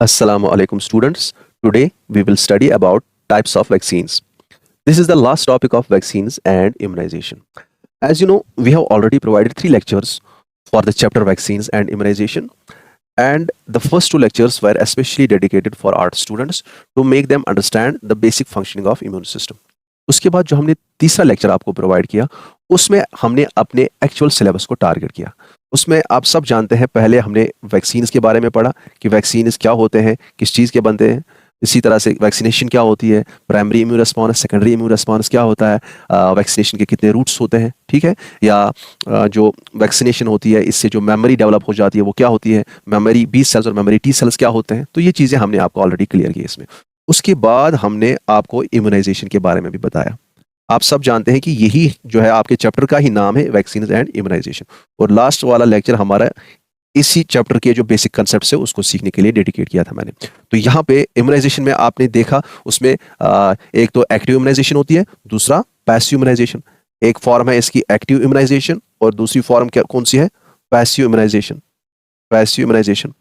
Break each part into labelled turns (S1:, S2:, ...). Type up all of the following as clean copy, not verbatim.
S1: Assalamu alaikum students. Today we will study about types of vaccines. This is the last topic of vaccines and immunization. As you know, we have already provided 3 lectures for the chapter vaccines and immunization, and the first 2 lectures were especially dedicated for our students to make them understand the basic functioning of immune system. उसके बाद जो हमने तीसरा lecture आपको provide किया उसमें हमने अपने एक्चुअल सिलेबस को टारगेट किया। उसमें आप सब जानते हैं, पहले हमने वैक्सीन्स के बारे में पढ़ा कि वैक्सीन्स क्या होते हैं, किस चीज़ के बनते हैं। इसी तरह से वैक्सीनेशन क्या होती है, primary immune response, secondary immune response क्या होता है, वैक्सीनेशन के कितने रूट्स होते हैं, ठीक है। या जो वैक्सीनेशन होती है इससे जो मेमोरी डेवलप हो जाती है वो क्या होती है, मेमोरी बी सेल्स और मेमोरी टी सेल्स क्या होते हैं। तो ये चीज़ें हमने आपको ऑलरेडी क्लियर की इसमें। उसके बाद हमने आपको इम्यूनाइजेशन के बारे में भी बताया। आप सब जानते हैं कि यही जो है आपके चैप्टर का ही नाम है, वैक्सीन एंड इम्यूनाइजेशन। और लास्ट वाला लेक्चर हमारा इसी चैप्टर के जो बेसिक कंसेप्ट है उसको सीखने के लिए डेडिकेट किया था मैंने। तो यहाँ पे इम्यूनाइजेशन में आपने देखा उसमें एक तो एक्टिव इम्यूनाइजेशन होती है, दूसरा पैसिव इम्यूनाइजेशन। एक फॉर्म है इसकी एक्टिव इम्यूनाइजेशन और दूसरी फॉर्म क्या कौन सी है, पैसिव इम्यूनाइजेशन। पैसिव इम्यूनाइजेशन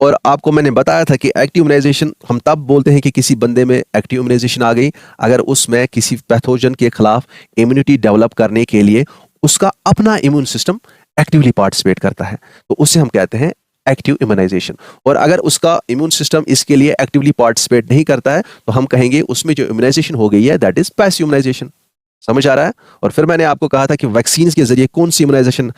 S1: और आपको मैंने बताया था कि एक्टिव इम्यूनाइजेशन हम तब बोलते हैं कि किसी बंदे में एक्टिव इम्यूनाइजेशन आ गई अगर उसमें किसी पैथोजन के खिलाफ इम्यूनिटी डेवलप करने के लिए उसका अपना इम्यून सिस्टम एक्टिवली पार्टिसिपेट करता है, तो उसे हम कहते हैं एक्टिव इम्यूनाइजेशन। और अगर उसका इम्यून सिस्टम इसके लिए एक्टिवली पार्टिसिपेट नहीं करता है तो हम कहेंगे उसमें जो इम्यूनाइजेशन हो गई है दैट इज पैसिव इम्यूनाइजेशन। समझ आ रहा है। और फिर मैंने आपको कहा था कि वैक्सीन के जरिए कौन सी इम्यूनाइजेशन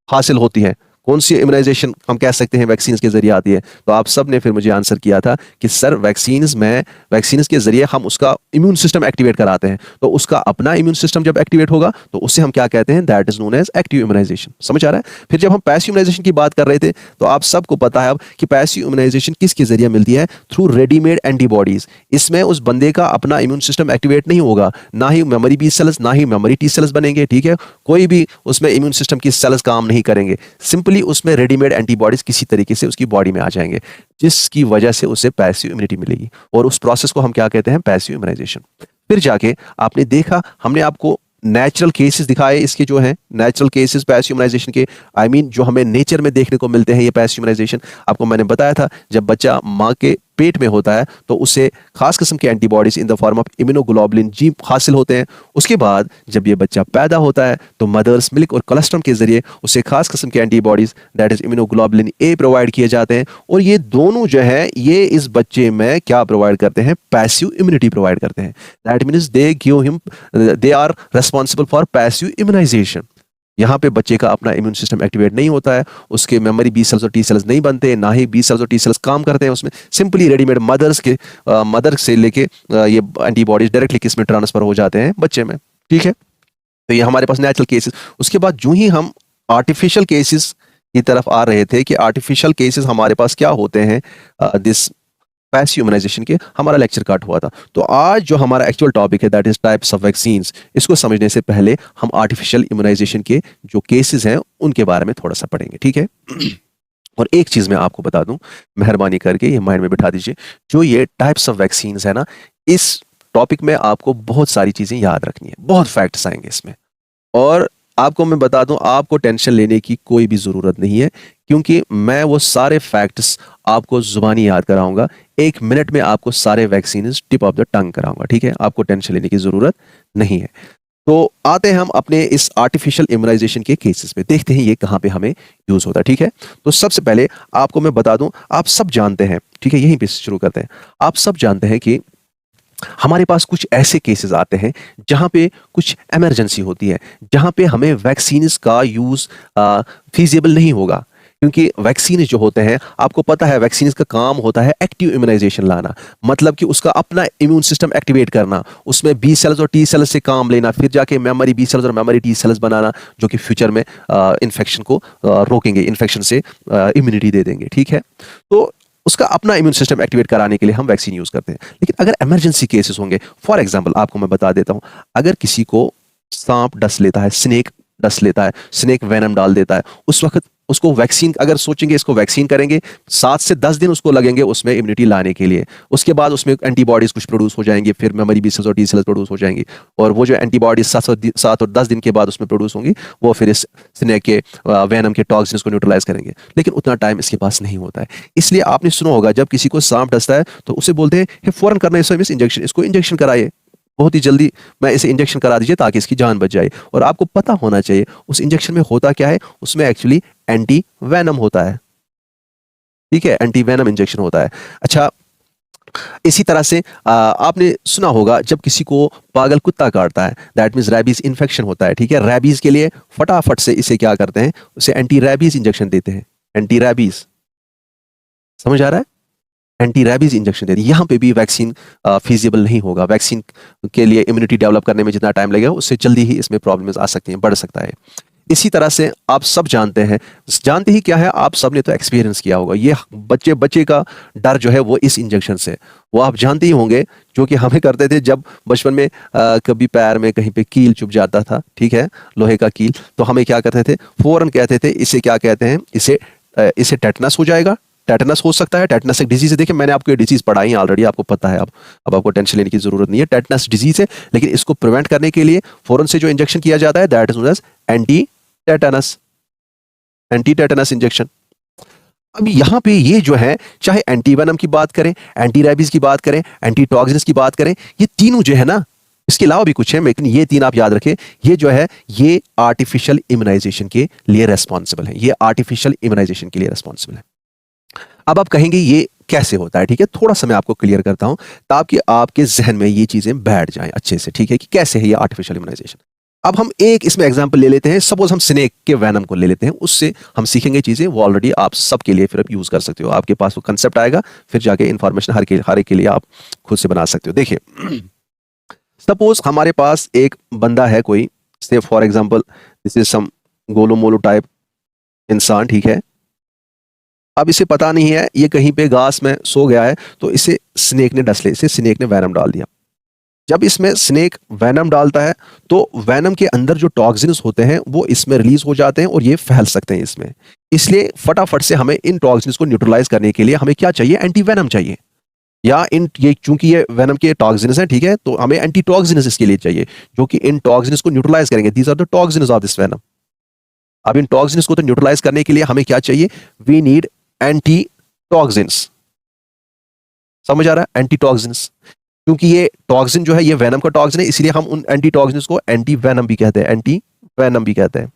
S1: हासिल होती है, कौन सी इम्यूनाइजेशन हम कह सकते हैं वैक्सीन के जरिए आती है। तो आप सब ने फिर मुझे आंसर किया था कि सर वैक्सीन के जरिए हम उसका इम्यून सिस्टम एक्टिवेट कराते हैं, तो उसका अपना इम्यून सिस्टम जब एक्टिवेट होगा तो उससे हम क्या कहते हैं, that is known as active immunization. समझ आ रहा है। फिर जब हम पैसिव इम्यूनाइजेशन की बात कर रहे थे तो आप सबको पता है अब कि पैसिव इम्यूनाइजेशन किसके जरिए मिलती है, थ्रू रेडीमेड एंटीबॉडीज। इसमें उस बंदे का अपना इम्यून सिस्टम एक्टिवेट नहीं होगा, ना ही मेमोरी बी सेल्स ना ही मेमोरी टी सेल्स बनेंगे, ठीक है। कोई भी उसमें इम्यून सिस्टम की सेल्स काम नहीं करेंगे, सिंपली उसमें रेडीमेड एंटीबॉडीज किसी तरीके से उसकी बॉडी में आ जाएंगे जिसकी वजह से उसे पैसिव इम्यूनिटी मिलेगी। और उस प्रोसेस को हम क्या कहते हैं, पैसिव इम्यूनाइजेशन। फिर जाके आपने देखा, हमने आपको नेचुरल केसेस दिखाए इसके, जो हैं नेचुरल केसेस पैसिव इम्यूनाइजेशन के, आई मीन जो हमें नेचर में देखने को मिलते हैं ये पैसिव इम्यूनाइजेशन। आपको मैंने बताया था जब बच्चा माँ के पेट में होता है तो उसे खास किस्म के antibodies in the form of immunoglobulin G हासिल होते हैं। उसके बाद जब ये बच्चा पैदा होता है तो मदर्स मिल्क और कोलेस्ट्रम के जरिए उसे खास किस्म के antibodies that is immunoglobulin A provide किए जाते हैं। और ये दोनों जो है ये इस बच्चे में क्या प्रोवाइड करते हैं, पैसिव इम्यूनिटी प्रोवाइड करते हैं। That means they are responsible for passive immunization. यहाँ पे बच्चे का अपना इम्यून सिस्टम एक्टिवेट नहीं होता है, उसके मेमोरी बी सेल्स और टी सेल्स नहीं बनते, ना ही बी सेल्स और टी सेल्स काम करते हैं उसमें। सिंपली रेडीमेड मदर से लेके ये एंटीबॉडीज डायरेक्टली किस में ट्रांसफर हो जाते हैं, बच्चे में, ठीक है। तो ये हमारे पास नेचुरल केसेस। उसके बाद जो ही हम आर्टिफिशियल केसेस की तरफ आ रहे थे कि आर्टिफिशियल केसेस हमारे पास क्या होते हैं, दिस पैसिव इम्यूनाइजेशन के, हमारा लेक्चर कट हुआ था। तो आज जो हमारा एक्चुअल टॉपिक है that is types of vaccines, इसको समझने से पहले हम आर्टिफिशियल इम्यूनाइजेशन के जो केसेस हैं उनके बारे में थोड़ा सा पढ़ेंगे, ठीक है। और एक चीज मैं आपको बता दूं, मेहरबानी करके ये माइंड में बिठा दीजिए, जो ये टाइप्स ऑफ वैक्सीन्स है ना, इस टॉपिक में आपको बहुत सारी चीजें याद रखनी है, बहुत फैक्ट्स आएंगे इसमें। और आपको मैं बता दूं, आपको टेंशन लेने की कोई भी जरूरत नहीं है, क्योंकि मैं वो सारे फैक्ट्स आपको जुबानी याद कराऊंगा। 1 मिनट में आपको सारे vaccine tip of the tongue कराऊंगा, ठीक है। आपको टेंशन लेने की जरूरत नहीं है। तो आते हैं हम अपने इस आर्टिफिशियल इम्यूनाइजेशन के केसेस पे, देखते हैं ये कहाँ पे हमें यूज होता है, ठीक है। तो सबसे पहले आपको मैं बता दूं, आप सब जानते हैं, ठीक है, यहीं पे शुरू करते हैं। आप सब जानते हैं कि हमारे पास कुछ ऐसे केसेस आते हैं जहां पे कुछ इमरजेंसी होती है, जहां पे हमें वैक्सीन्स का यूज फीजिबल नहीं होगा, क्योंकि वैक्सीन जो होते हैं आपको पता है वैक्सीन का काम होता है एक्टिव इम्यूनाइजेशन लाना, मतलब कि उसका अपना इम्यून सिस्टम एक्टिवेट करना, उसमें बी सेल्स और टी सेल्स से काम लेना, फिर जाके मेमोरी बी सेल्स और मेमोरी टी सेल्स बनाना जो कि फ्यूचर में इन्फेक्शन को रोकेंगे, इन्फेक्शन से इम्यूनिटी दे देंगे, ठीक है। तो उसका अपना इम्यून सिस्टम एक्टिवेट कराने के लिए हम वैक्सीन यूज करते हैं। लेकिन अगर इमरजेंसी केसेस होंगे, फॉर एग्जांपल आपको मैं बता देता हूं, अगर किसी को सांप डस लेता है, स्नेक डस लेता है, स्नेक वेनम डाल देता है, उस वक्त उसको वैक्सीन, अगर सोचेंगे इसको वैक्सीन करेंगे, 7 से 10 दिन उसको लगेंगे उसमें इम्यूनिटी लाने के लिए। उसके बाद उसमें एंटीबॉडीज कुछ प्रोड्यूस हो जाएंगे, फिर मेमोरी बी सेल्स और टी सेल्स प्रोड्यूस हो जाएंगी, और वो जो एंटीबॉडीज 7 और 10 दिन के बाद उसमें प्रोड्यूस होंगी, वो फिर इस स्नेक के वेनम के टॉक्सिन्स को न्यूट्रलाइज करेंगे। लेकिन उतना टाइम इसके पास नहीं होता है। इसलिए आपने सुना होगा जब किसी को सांप डसता है तो उसे बोलते हैं फौरन करना इस इंजेक्शन, इसको इंजेक्शन कराइए, बहुत ही जल्दी मैं इसे इंजेक्शन करा दीजिए ताकि इसकी जान बच जाए। और आपको पता होना चाहिए उस इंजेक्शन में होता क्या है, उसमें एक्चुअली एंटी वेनम होता है, ठीक है, एंटी वेनम इंजेक्शन होता है। अच्छा, इसी तरह से आपने सुना होगा जब किसी को पागल कुत्ता काटता है, दैट मीन्स रैबीज इन्फेक्शन होता है, ठीक है। रैबीज के लिए फटाफट से इसे क्या करते हैं, उसे एंटी रैबीज इंजेक्शन देते हैं, एंटी रैबीज, समझ आ रहा है, एंटी रैबीज इंजेक्शन देते हैं। यहाँ पे भी वैक्सीन फीजिबल नहीं होगा। वैक्सीन के लिए इम्यूनिटी डेवलप करने में जितना टाइम लगेगा उससे जल्दी ही इसमें प्रॉब्लम्स आ सकती हैं, बढ़ सकता है। इसी तरह से आप सब जानते हैं, जानते ही क्या है, आप सब ने तो एक्सपीरियंस किया होगा, ये बच्चे का डर जो है वो इस इंजेक्शन से, वो आप जानते ही होंगे, जो कि हमें करते थे जब बचपन में कभी पैर में कहीं पे कील चुभ जाता था, ठीक है, लोहे का कील, तो हमें क्या करते थे, फौरन कहते थे इसे क्या कहते हैं, इसे टेटनस हो जाएगा, टेटनस हो सकता है, टेटनस एक डिजीज है। देखिए मैंने आपको ये डिजीज पढ़ाई है ऑलरेडी, आपको पता है, अब आपको टेंशन लेने की जरूरत नहीं है, टेटनस डिजीज है। लेकिन इसको प्रिवेंट करने के लिए फौरन से जो इंजेक्शन किया जाता है that is known as anti tetanus injection. अब यहाँ पे ये जो है, चाहे एंटी वेनम की बात करें, एंटी रैबीज की बात करें, एंटी टॉक्सिन्स की बात करें, ये तीनों जो है ना, इसके अलावा भी कुछ है लेकिन ये तीन आप याद रखें, ये जो है ये आर्टिफिशियल इम्यूनाइजेशन के लिए रेस्पॉन्सिबल है, ये आर्टिफिशियल इम्यूनाइजेशन के लिए रेस्पॉन्सिबल है। अब आप कहेंगे ये कैसे होता है, ठीक है, थोड़ा सा मैं आपको क्लियर करता हूं ताकि आपके जहन में ये चीजें बैठ जाएं अच्छे से, ठीक है, कि कैसे है ये आर्टिफिशियल इम्यूनाइजेशन। अब हम एक इसमें एग्जांपल ले लेते हैं, सपोज हम स्नेक के वेनम को ले लेते हैं, उससे हम सीखेंगे चीजें, वो ऑलरेडी आप सबके लिए फिर यूज कर सकते हो, आपके पास वो कंसेप्ट आएगा, फिर जाके इंफॉर्मेशन हर एक के लिए आप खुद से बना सकते हो। देखिए सपोज हमारे पास एक बंदा है कोई, say for example this is some गोलू मोलू टाइप इंसान, ठीक है। अब इसे पता नहीं है, ये कहीं पे घास में सो गया है, तो इसे स्नेक ने डस लिया, इसे स्नेक ने वेनम डाल दिया। जब इसमें स्नेक वेनम डालता है तो वेनम के अंदर जो टॉक्सिन्स होते हैं वो इसमें रिलीज हो जाते हैं और ये फैल सकते हैं इसमें। इसलिए फटाफट से हमें इन टॉक्सिन्स को न्यूट्रलाइज करने के लिए हमें क्या चाहिए, एंटी वेनम चाहिए, या ये चूंकि ये वेनम के टॉक्सिन्स हैं, ठीक है, तो हमें एंटी टॉक्सिन्स इसके लिए चाहिए जो कि इन टॉक्सिन्स को न्यूट्रलाइज करेंगे। These are the toxins of this venom. अब इन टॉक्सिन्स को तो न्यूट्रलाइज करने के लिए हमें क्या चाहिए, वी नीड एंटी टॉक्सिन्स, समझ आ रहा है, एंटी टॉक्सिन्स, क्योंकि ये टॉक्सिन जो है ये वेनम का टॉक्सिन है, इसलिए हम उन एंटी टॉक्सिन्स को एंटी वेनम भी कहते हैं, एंटी वेनम भी कहते हैं।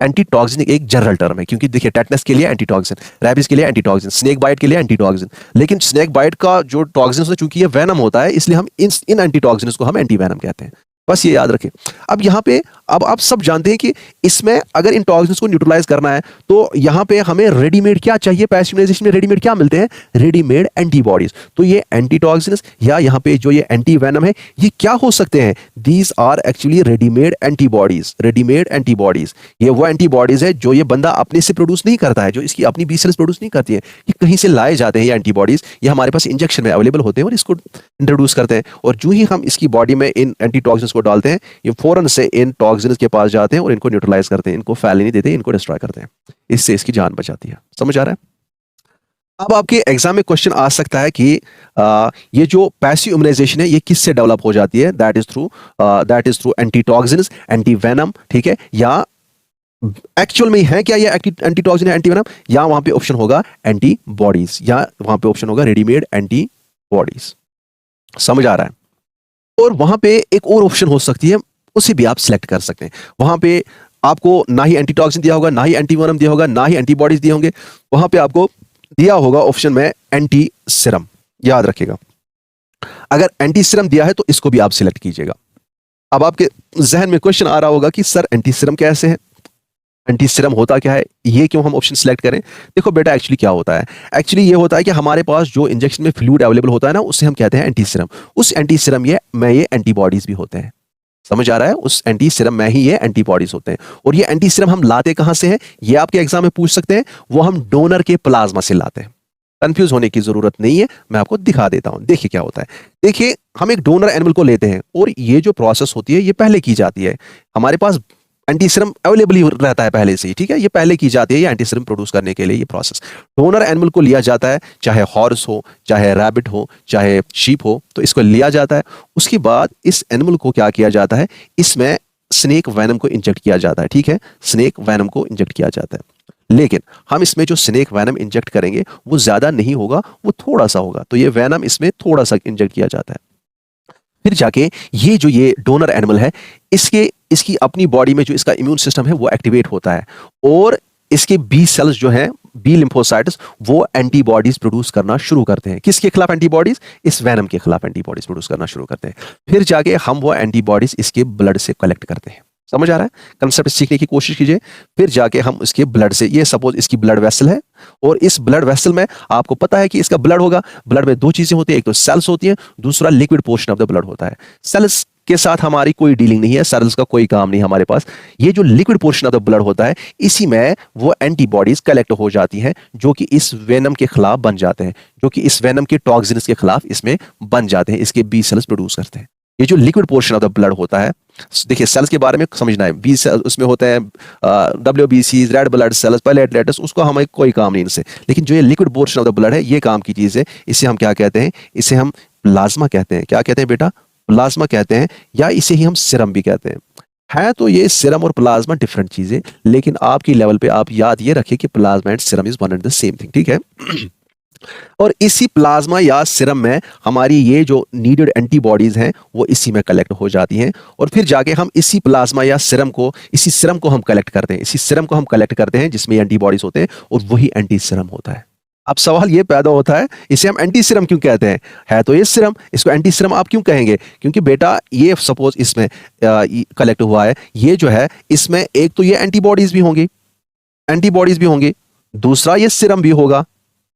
S1: एंटी टॉक्सिन एक जनरल टर्म है, क्योंकि देखिए टेटनस के लिए एंटी टॉक्सिन, रैबिस के लिए एंटी टॉक्सिन, स्नेक बाइट के लिए एंटी टॉक्सिन, लेकिन स्नेक बाइट का जो टॉक्सिन है चूंकि ये वेनम होता है, इसलिए हम इन एंटी टॉक्सिन्स को हम एंटी वेनम कहते हैं, बस ये याद रखें। अब यहाँ पे अब आप सब जानते हैं कि इसमें अगर इन टॉक्सिन्स को न्यूट्रलाइज करना है तो यहाँ पे हमें रेडीमेड क्या चाहिए, पैसिव इम्यूनाइजेशन में रेडीमेड क्या मिलते हैं, रेडीमेड एंटीबॉडीज। तो ये एंटी टॉक्सिन्स या यहाँ पे जो ये एंटी वेनम है ये क्या हो सकते हैं, these are actually readymade antibodies, readymade antibodies. ये वो एंटीबॉडीज है जो ये बंदा अपने से प्रोड्यूस नहीं करता है, जो इसकी अपनी बी सेल्स प्रोड्यूस नहीं करती है, ये कहीं से लाए जाते हैं ये एंटीबॉडीज, ये हमारे पास इंजेक्शन में अवेलेबल होते हैं और इसको इंट्रोड्यूस करते हैं। और जो ही हम इसकी बॉडी में इन एंटी टॉक्सिन्स को डालते हैं, ये फौरन से इन टॉक्सिन्स के पास जाते हैं और इनको न्यूट्रलाइज करते हैं, इनको फैलने नहीं देते, इनको डिस्ट्रॉय करते हैं, इससे इसकी जान बचाती है। समझ आ रहा है। अब आपके एग्जाम में क्वेश्चन आ सकता है कि ये जो पैसिव इम्यूनाइजेशन है ये किससे डेवलप हो जाती है, that is through anti toxins, anti venom, ठीक है, या एक्चुअल में है क्या ये एंटी टॉक्सिन, एंटी वेनम, या वहां पे ऑप्शन होगा एंटीबॉडीज, या वहां पे ऑप्शन होगा रेडीमेड एंटीबॉडीज। समझ आ रहा है। और वहां पे एक और ऑप्शन हो सकती है, उसे भी आप सिलेक्ट कर सकते हैं। वहां पे आपको ना ही एंटीटॉक्सिन दिया होगा, ना ही एंटीवेनम दिया होगा, ना ही एंटीबॉडीज दिए होंगे, वहां पे आपको दिया होगा ऑप्शन में एंटी सीरम। याद रखिएगा, अगर एंटी सीरम दिया है तो इसको भी आप सिलेक्ट कीजिएगा। अब आपके जहन में क्वेश्चन आ रहा होगा कि सर एंटी सीरम कैसे है, एंटी सीरम होता क्या है, ये क्यों हम ऑप्शन सिलेक्ट करें। देखो बेटा, एक्चुअली क्या होता है, एक्चुअली ये होता है कि हमारे पास जो इंजेक्शन में फ्लूइड अवेलेबल होता है ना, उससे हम कहते हैं एंटी सीरम। उस एंटी सीरम ये एंटीबॉडीज भी होते हैं। समझ आ रहा है, उस एंटी सीरम में ही ये एंटीबॉडीज होते हैं। और ये एंटी सीरम हम लाते कहां से हैं, ये आपके एग्जाम में पूछ सकते हैं, वो हम डोनर के प्लाज्मा से लाते हैं। कंफ्यूज होने की जरूरत नहीं है, मैं आपको दिखा देता हूं। देखिए क्या होता है, देखिए हम एक डोनर एनिमल को लेते हैं और ये जो प्रोसेस होती है ये पहले की जाती है। हमारे पास एंटी सीरम अवेलेबल ही रहता है पहले से ही, ठीक है, ये पहले की जाती है ये एंटी सीरम प्रोड्यूस करने के लिए ये प्रोसेस। डोनर एनिमल को लिया जाता है, चाहे हॉर्स हो, चाहे रैबिट हो, चाहे शीप हो, तो इसको लिया जाता है। उसके बाद इस एनिमल को क्या किया जाता है, इसमें स्नेक वेनम को इंजेक्ट किया जाता है, ठीक है, स्नेक वेनम को इंजेक्ट किया जाता है। लेकिन हम इसमें जो स्नेक वेनम इंजेक्ट करेंगे वो ज्यादा नहीं होगा, वो थोड़ा सा होगा, तो ये वेनम इसमें थोड़ा सा इंजेक्ट किया जाता है। फिर जाके ये डोनर एनिमल है, इसकी अपनी बॉडी में जो इसका इम्यून सिस्टम है वो एक्टिवेट होता है, और इसके बी सेल्स जो हैं, बी लिम्फोसाइट्स, वो एंटीबॉडीज प्रोड्यूस करना शुरू करते हैं। किसके खिलाफ एंटीबॉडीज? इस वेनम के खिलाफ एंटीबॉडीज प्रोड्यूस करना शुरू करते हैं। फिर जाके हम वो एंटीबॉडीज इसके ब्लड से कलेक्ट करते हैं। समझ आ रहा है? कंसेप्ट सीखने की कोशिश कीजिए। फिर जाके हम इसके ब्लड से, ये सपोज इसकी ब्लड वेसल है, और इस ब्लड वेसल में आपको पता है कि इसका ब्लड होगा, ब्लड में दो चीजें होती है, एक तो सेल्स होती है, दूसरा liquid portion of the blood होता है। सेल्स के साथ हमारी कोई डीलिंग नहीं है, सेल्स का कोई काम नहीं हमारे पास। ये जो liquid portion of the blood होता है, इसी में वो एंटीबॉडीज कलेक्ट हो जाती हैं, जो कि इस वेनम के खिलाफ बन जाते हैं, जो कि इस वेनम के टॉक्सिन्स के खिलाफ इसमें बन जाते हैं, इसके बी सेल्स प्रोड्यूस करते हैं। ये जो liquid portion of the blood होता है, देखिए सेल्स के बारे में समझना है, बी सेल उसमें होते हैं WBC, red blood cells, platelets, उसको हमें कोई काम नहीं इनसे। लेकिन जो ये liquid portion of the blood है, ये काम की चीज है। इसे हम क्या कहते हैं? इसे हम प्लाज्मा कहते हैं। क्या कहते हैं बेटा? प्लाज्मा कहते हैं, या इसे ही हम सीरम भी कहते हैं। है तो ये सीरम और प्लाज्मा डिफरेंट चीजें, लेकिन आपकी लेवल पे आप याद ये रखिए कि plasma and serum is one and the same thing, ठीक है। और इसी प्लाज्मा या सीरम में हमारी ये जो नीडेड एंटीबॉडीज हैं वो इसी में कलेक्ट हो जाती हैं, और फिर जाके हम इसी प्लाज्मा या सीरम को, इसी सीरम को हम कलेक्ट करते हैं, इसी सीरम को हम कलेक्ट करते हैं जिसमें एंटीबॉडीज होते हैं, और वही एंटी सीरम होता है। अब सवाल ये पैदा होता है, इसे हम एंटी सीरम क्यों कहते हैं? है तो ये सीरम, इसको एंटी सीरम आप क्यों कहेंगे? क्योंकि बेटा ये सपोज इसमें कलेक्ट हुआ है, ये जो है इसमें एक तो ये एंटीबॉडीज भी होंगी, एंटीबॉडीज भी होंगी, दूसरा ये सीरम भी होगा,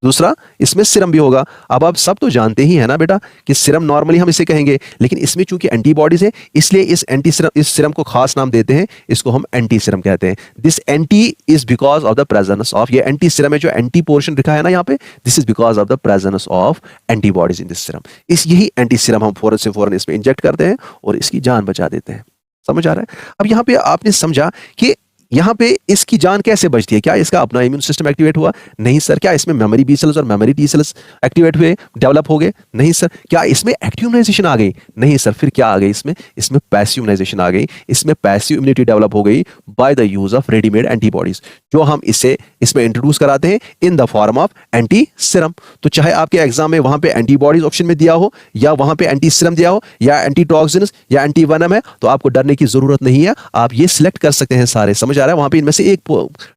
S1: दूसरा इसमें सीरम भी होगा। अब आप सब तो जानते ही है ना बेटा कि सीरम नॉर्मली हम इसे कहेंगे, लेकिन इसमें चूंकि एंटीबॉडीज है, इसलिए इस सीरम को खास नाम देते हैं, इसको हम एंटी सीरम कहते हैं। This anti is because of the presence of, ये एंटी सीरम है, जो एंटी पोर्शन लिखा है ना यहाँ पे, this is because of the presence of antibodies in this serum. यही एंटी सीरम हम फौरन से फौरन इसमें इंजेक्ट करते हैं और इसकी जान बचा देते हैं। समझ आ रहा है? अब यहाँ पे आपने समझा कि यहाँ पे इसकी जान कैसे बचती है? क्या इसका अपना इम्यून सिस्टम एक्टिवेट हुआ? नहीं सर। क्या इसमें मेमोरी बी सेल्स और मेमोरी टी सेल्स एक्टिवेट हुए, डेवलप हो गए? नहीं सर। क्या इसमें एक्टिव इम्यूनाइजेशन आ गई? नहीं सर। फिर क्या आ गई इसमें? इसमें पैसिव इम्यूनाइजेशन आ गई, इसमें पैसिव इम्यूनिटी डेवलप हो गई by the use of readymade antibodies, जो हम इसमें इंट्रोड्यूस कराते हैं इन the form of anti serum. तो चाहे आपके एग्जाम में वहां पे एंटीबॉडीज ऑप्शन में दिया हो, या वहां पे एंटी सीरम दिया हो, या एंटी टॉक्सिन्स, या एंटी वेनम है, तो आपको डरने की जरूरत नहीं है। आप ये सिलेक्ट कर सकते हैं सारे। समझ आ रहा है? वहां पे इनमें से एक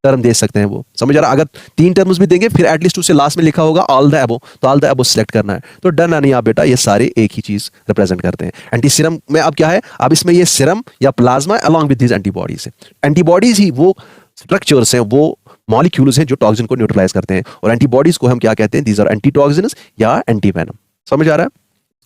S1: टर्म दे सकते हैं, वो समझ आ रहा है? अगर 3 टर्म्स भी देंगे, फिर एटलीस्ट उसे लास्ट में लिखा होगा ऑल द अबव, तो ऑल द अबव सिलेक्ट करना है। तो डरना नहीं आप बेटा, ये सारे एक ही चीज रिप्रेजेंट करते हैं। एंटी सीरम में अब क्या है? अब इसमें ये सीरम या plasma along with these antibodies है। एंटीबॉडीज ही वो स्ट्रक्चर्स हैं, वो मॉलिक्यूल्स हैं जो टॉक्सिन को न्यूट्रलाइज करते हैं, और एंटीबॉडीज को हम क्या कहते हैं? दीज आर एंटी टॉक्सिन्स या एंटी वेनम। समझ आ रहा है?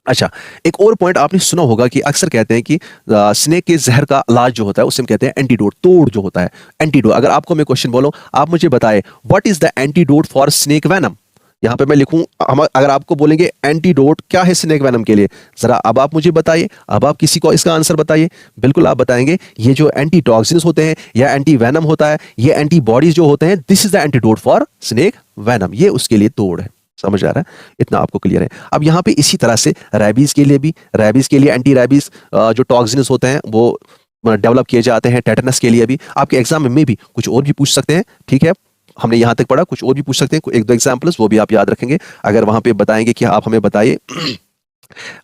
S1: अच्छा, एक और पॉइंट आपने सुना होगा कि अक्सर कहते हैं कि स्नेक के जहर का इलाज जो होता है उसे हम कहते हैं एंटीडोट, तोड़ जो होता है एंटीडोट। अगर आपको मैं क्वेश्चन बोलूं, आप मुझे बताएं what is the antidote for snake venom? यहां पे मैं लिखूं, अगर आपको बोलेंगे एंटीडोट क्या है स्नेक वेनम के लिए, जरा अब आप मुझे बताइए। अब आप किसी को इसका आंसर बताइए। बिल्कुल आप बताएंगे ये जो एंटी टॉक्सिन्स होते हैं या एंटी वेनम होता है, ये एंटीबॉडीज जो होते हैं, this is the antidote for snake venom. ये उसके लिए तोड़ है। समझ आ रहा है? इतना आपको क्लियर है? अब यहाँ पे इसी तरह से रैबीज के लिए भी, रैबीज के लिए एंटी रैबीज जो टॉक्सिन्स होते हैं वो डेवलप किए जाते हैं। टेटनस के लिए भी आपके एग्जाम में भी कुछ और भी पूछ सकते हैं, ठीक है? हमने यहाँ तक पढ़ा, कुछ और भी पूछ सकते हैं, एक दो एग्जाम्पल्स वो भी आप याद रखेंगे। अगर वहां पे बताएंगे कि आप हमें बताइए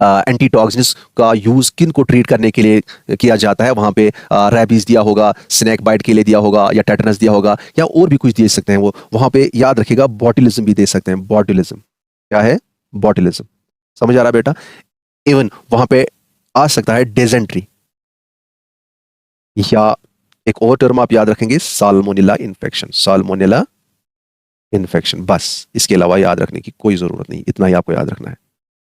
S1: एंटी टॉक्सिन्स का यूज किन को ट्रीट करने के लिए किया जाता है, वहां पे रैबीज दिया होगा, स्नेक बाइट के लिए दिया होगा, या टेटनस दिया होगा, या और भी कुछ दे सकते हैं। वो वहां पे याद रखिएगा बॉटुलिज्म भी दे सकते हैं। बॉटुलिज्म क्या है? बॉटुलिज्म। समझ आ रहा है बेटा? इवन वहां पे आ सकता है डिसेंट्री, या एक और टर्म आप याद रखेंगे साल्मोनेला इन्फेक्शन। साल्मोनेला इन्फेक्शन, बस इसके अलावा याद रखने की कोई जरूरत नहीं, इतना ही आपको याद रखना है।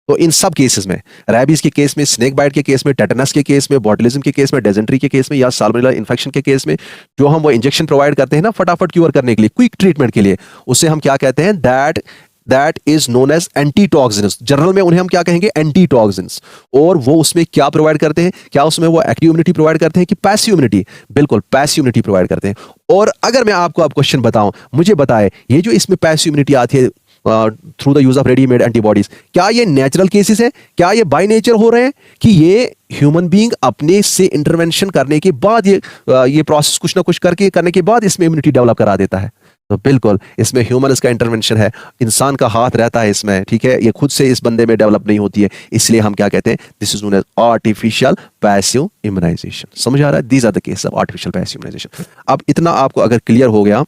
S1: तो इन सब केसेस में, रैबीज के केस में, स्नेक बाइट के केस में, टेटनस के केस में, बॉटुलिज्म के केस में, डिसेंट्री के केस में, या साल्मोनेला इन्फेक्शन के केस में, जो हम वो इंजेक्शन प्रोवाइड करते हैं ना फटाफट क्योर करने के लिए, क्विक ट्रीटमेंट के लिए, उसे हम क्या कहते हैं? That that is known as antitoxins. General में उन्हें हम क्या कहेंगे, एंटीटॉक्सिन्स। और वो उसमें क्या प्रोवाइड करते हैं, क्या उसमें वो एक्टिव इम्यूनिटी प्रोवाइड करते हैं कि पैसिव इम्यूनिटी? बिल्कुल पैसिव इम्यूनिटी प्रोवाइड करते हैं। और अगर मैं आपको अब क्वेश्चन बताऊं, मुझे बताए ये जो इसमें पैसिव इम्यूनिटी आती है through the use of readymade antibodies, क्या ये नेचुरल केसेस है, क्या ये बाय नेचर हो रहे हैं, कि ये ह्यूमन बीइंग अपने से इंटरवेंशन करने के बाद ये प्रोसेस कुछ ना कुछ करने के बाद इसमें इम्यूनिटी डेवलप करा देता है? तो बिल्कुल इसमें ह्यूमन का इंटरवेंशन है, इंसान का हाथ रहता है इसमें, ठीक है। ये खुद से इस बंदे में डेवलप नहीं होती है, इसलिए हम क्या कहते हैं, this is known as artificial passive immunization. समझ आ रहा है? These are the case of artificial passive immunization. अब इतना आपको अगर क्लियर हो गया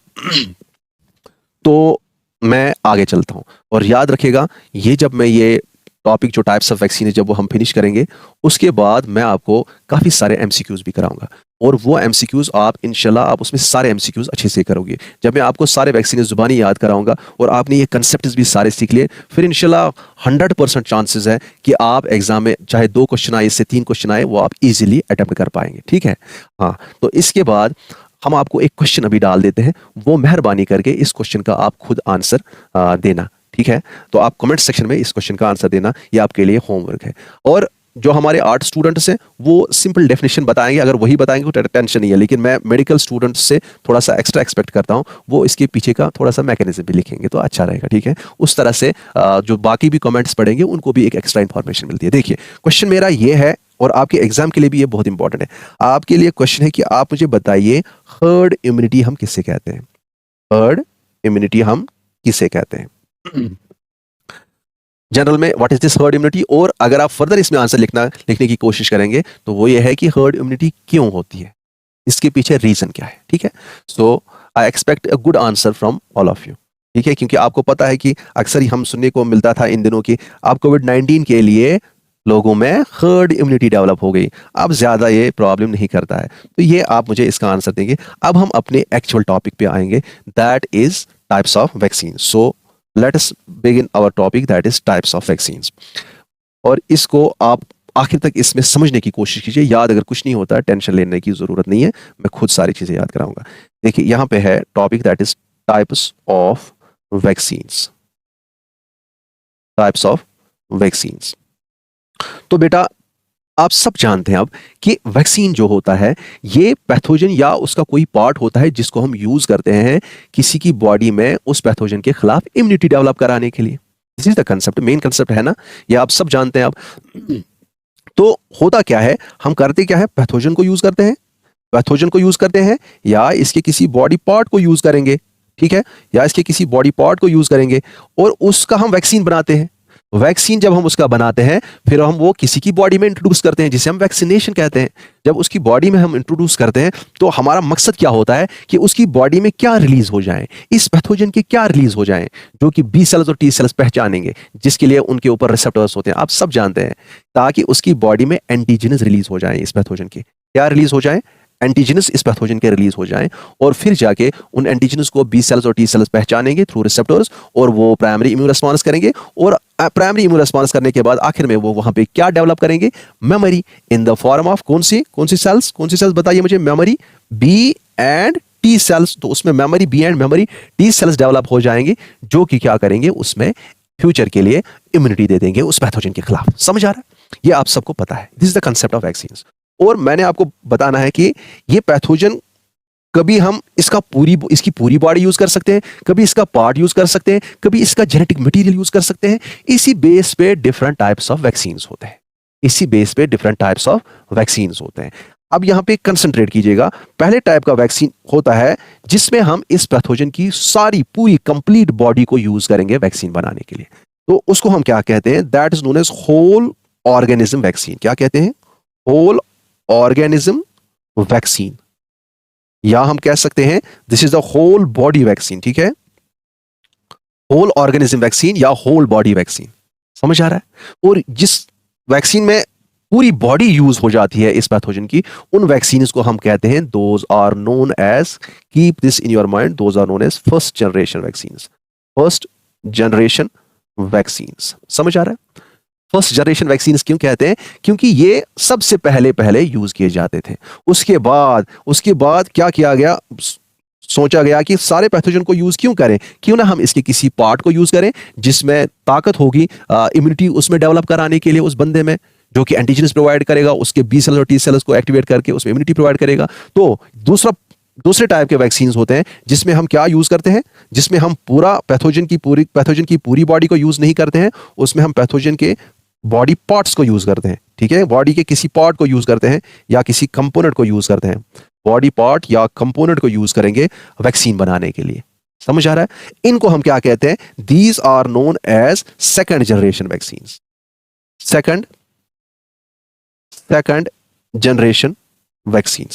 S1: तो मैं आगे चलता हूं। और याद रखिएगा, ये जब मैं ये टॉपिक जो टाइप्स ऑफ वैक्सीन है जब वो हम फिनिश करेंगे, उसके बाद मैं आपको काफी सारे एमसीक्यूज भी कराऊंगा। और वो एमसीक्यूज आप इंशाल्लाह आप उसमें सारे एमसीक्यूज अच्छे से करोगे। जब मैं आपको सारे वैक्सीन जुबानी याद कराऊंगा और आपने ये कंसेप्ट भी सारे सीख लिए, फिर इंशाल्लाह 100% चांसेस है कि आप एग्जाम में चाहे 2 क्वेश्चन आए, इससे 3 क्वेश्चन आए, वो आप इजीली अटेम्प्ट कर पाएंगे, ठीक है। हाँ, तो इसके बाद हम आपको एक क्वेश्चन अभी डाल देते हैं, वो मेहरबानी करके इस क्वेश्चन का आप खुद आंसर देना, ठीक है। तो आप कमेंट सेक्शन में इस क्वेश्चन का आंसर देना, ये आपके लिए होमवर्क है। और जो हमारे आर्ट स्टूडेंट्स हैं वो सिंपल डेफिनेशन बताएंगे, अगर वही बताएंगे तो टेंशन नहीं है, लेकिन मैं मेडिकल स्टूडेंट्स से थोड़ा सा एक्स्ट्रा एक्सपेक्ट करता हूं, वो इसके पीछे का थोड़ा सा मैकेनिज्म भी लिखेंगे तो अच्छा रहेगा, ठीक है। उस तरह से जो बाकी भी कमेंट्स पढ़ेंगे उनको भी एक एक्स्ट्रा इंफॉर्मेशन मिलती है। देखिए क्वेश्चन मेरा ये है, और आपके एग्जाम के लिए भी ये बहुत इंपॉर्टेंट है। आपके लिए क्वेश्चन है कि आप मुझे बताइए हर्ड इम्यूनिटी हम किसे कहते हैं? हर्ड इम्यूनिटी हम किसे कहते हैं? जनरल में what is this herd immunity? और अगर आप फर्दर इसमें आंसर लिखने की कोशिश करेंगे तो वो ये है कि हर्ड इम्यूनिटी क्यों होती है, इसके पीछे रीजन क्या है, ठीक है। So I expect a good answer from all of you, ठीक है। क्योंकि आपको पता है कि अक्सर ही हम सुनने को मिलता था इन दिनों की, अब कोविड-19 के लिए लोगों में हर्ड इम्यूनिटी डेवलप हो गई, अब ज्यादा ये प्रॉब्लम नहीं करता है। तो ये आप मुझे इसका आंसर देंगे। अब हम अपने एक्चुअल टॉपिक पे आएंगे, that is types of vaccine. So let us begin our topic, that is types of vaccines. और इसको आप आखिर तक इसमें समझने की कोशिश कीजिए। याद अगर कुछ नहीं होता, टेंशन लेने की जरूरत नहीं है, मैं खुद सारी चीजें याद कराऊंगा। देखिए यहां पे है topic, that is types of vaccines. Types of vaccines. तो बेटा आप सब जानते हैं अब कि वैक्सीन जो होता है ये पैथोजन या उसका कोई पार्ट होता है जिसको हम यूज करते हैं किसी की बॉडी में उस पैथोजन के खिलाफ इम्यूनिटी डेवलप कराने के लिए। This is the concept, main concept है ना, ये आप सब जानते हैं अब। तो होता क्या है, हम करते क्या है, पैथोजन को यूज करते हैं, पैथोजन को यूज करते हैं या इसके किसी बॉडी पार्ट को यूज करेंगे, ठीक है, या इसके किसी बॉडी पार्ट को यूज करेंगे और उसका हम वैक्सीन बनाते हैं। वैक्सीन जब हम उसका बनाते हैं फिर हम वो किसी की बॉडी में इंट्रोड्यूस करते हैं, जिसे हम वैक्सीनेशन कहते हैं। जब उसकी बॉडी में हम इंट्रोड्यूस करते हैं तो हमारा मकसद क्या होता है कि उसकी बॉडी में क्या रिलीज हो जाए, इस पैथोजन के क्या रिलीज हो जाए, जो कि बी सेल्स और टी सेल्स पहचानेंगे, जिसके लिए उनके ऊपर रिसेप्टर्स होते हैं, आप सब जानते हैं, ताकि उसकी बॉडी में एंटीजेन्स रिलीज हो जाए, इस पैथोजन के क्या रिलीज हो जाए, एंटीजेन्स इस पैथोजन के रिलीज हो जाएं और फिर जाके उन एंटीजेन्स को बी सेल्स और टी सेल्स पहचानेंगे थ्रू रिसेप्टर्स और वो प्राइमरी इम्यून रिस्पॉन्स करेंगे और प्राइमरी इम्यून रिस्पॉन्स करने के बाद आखिर में वो वहां पे क्या डेवलप करेंगे, memory in the form of कौन सी सेल्स बताइए मुझे, memory B and T cells. तो उसमें memory B and memory T cells develop हो जाएंगे जो कि क्या करेंगे, उसमें फ्यूचर के लिए इम्यूनिटी दे देंगे उस पैथोजन के खिलाफ। समझ आ रहा है? ये आप सबको पता है, this is the concept of vaccines. और मैंने आपको बताना है कि ये पैथोजन कभी हम इसकी पूरी बॉडी यूज कर सकते हैं, कभी इसका पार्ट यूज कर सकते हैं, कभी इसका जेनेटिक मटेरियल यूज कर सकते हैं। इसी बेस पे डिफरेंट टाइप्स ऑफ वैक्सीन्स होते हैं, इसी बेस पे डिफरेंट टाइप्स ऑफ वैक्सीन्स होते हैं। अब यहां पे कंसंट्रेट कीजिएगा। पहले टाइप का वैक्सीन होता है जिसमें हम इस पैथोजन की सारी पूरी कंप्लीट बॉडी को यूज करेंगे वैक्सीन बनाने के लिए। तो उसको हम क्या कहते हैं, that is known as whole organism vaccine. क्या कहते हैं? होल ऑर्गेनिज्म वैक्सीन, या हम कह सकते हैं this is the whole body vaccine, ठीक है, होल ऑर्गेनिज्म वैक्सीन या होल बॉडी वैक्सीन। समझ आ रहा है? और जिस वैक्सीन में पूरी बॉडी यूज हो जाती है इस पैथोजन की, उन वैक्सीन को हम कहते हैं, those are known as, keep this in your mind, those are known as first generation vaccines. First generation vaccines. समझ आ रहा है? फर्स्ट जनरेशन वैक्सीन क्यों कहते हैं? क्योंकि ये सबसे पहले यूज किए जाते थे। उसके बाद क्या किया गया, सोचा गया कि सारे पैथोजन को यूज क्यों करें, क्यों ना हम इसके किसी पार्ट को यूज करें जिसमें ताकत होगी इम्यूनिटी उसमें डेवलप कराने के लिए उस बंदे में, जो कि एंटीजन्स प्रोवाइड करेगा, उसके बी सेल्स और टी सेल्स को एक्टिवेट करके उसमें इम्यूनिटी प्रोवाइड करेगा। तो दूसरे टाइप के वैक्सीन होते हैं जिसमें हम क्या यूज करते हैं, जिसमें हम पूरा पैथोजन की पूरी बॉडी को यूज नहीं करते हैं, उसमें हम पैथोजन के बॉडी पार्ट्स को यूज करते हैं। ठीक है, बॉडी के किसी पार्ट को यूज करते हैं या किसी कंपोनेंट को यूज करते हैं, बॉडी पार्ट या कंपोनेंट को यूज करेंगे वैक्सीन बनाने के लिए। समझ आ रहा है? इनको हम क्या कहते हैं? These are known as second generation vaccine. Second generation vaccine,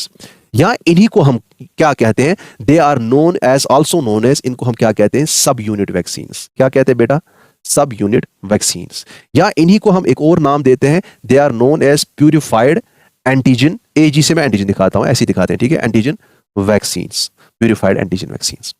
S1: या इन्हीं को हम क्या कहते हैं? They are known as, also known as, इनको हम क्या कहते हैं? सब यूनिट वैक्सीन। क्या कहते हैं बेटा? सब यूनिट वैक्सीन। या इन्हीं को हम एक और नाम देते हैं, they are known as purified antigen. AG से मैं एंटीजन दिखाता हूं, ऐसे ही दिखाते हैं। ठीक है, antigen vaccine, purified antigen vaccine.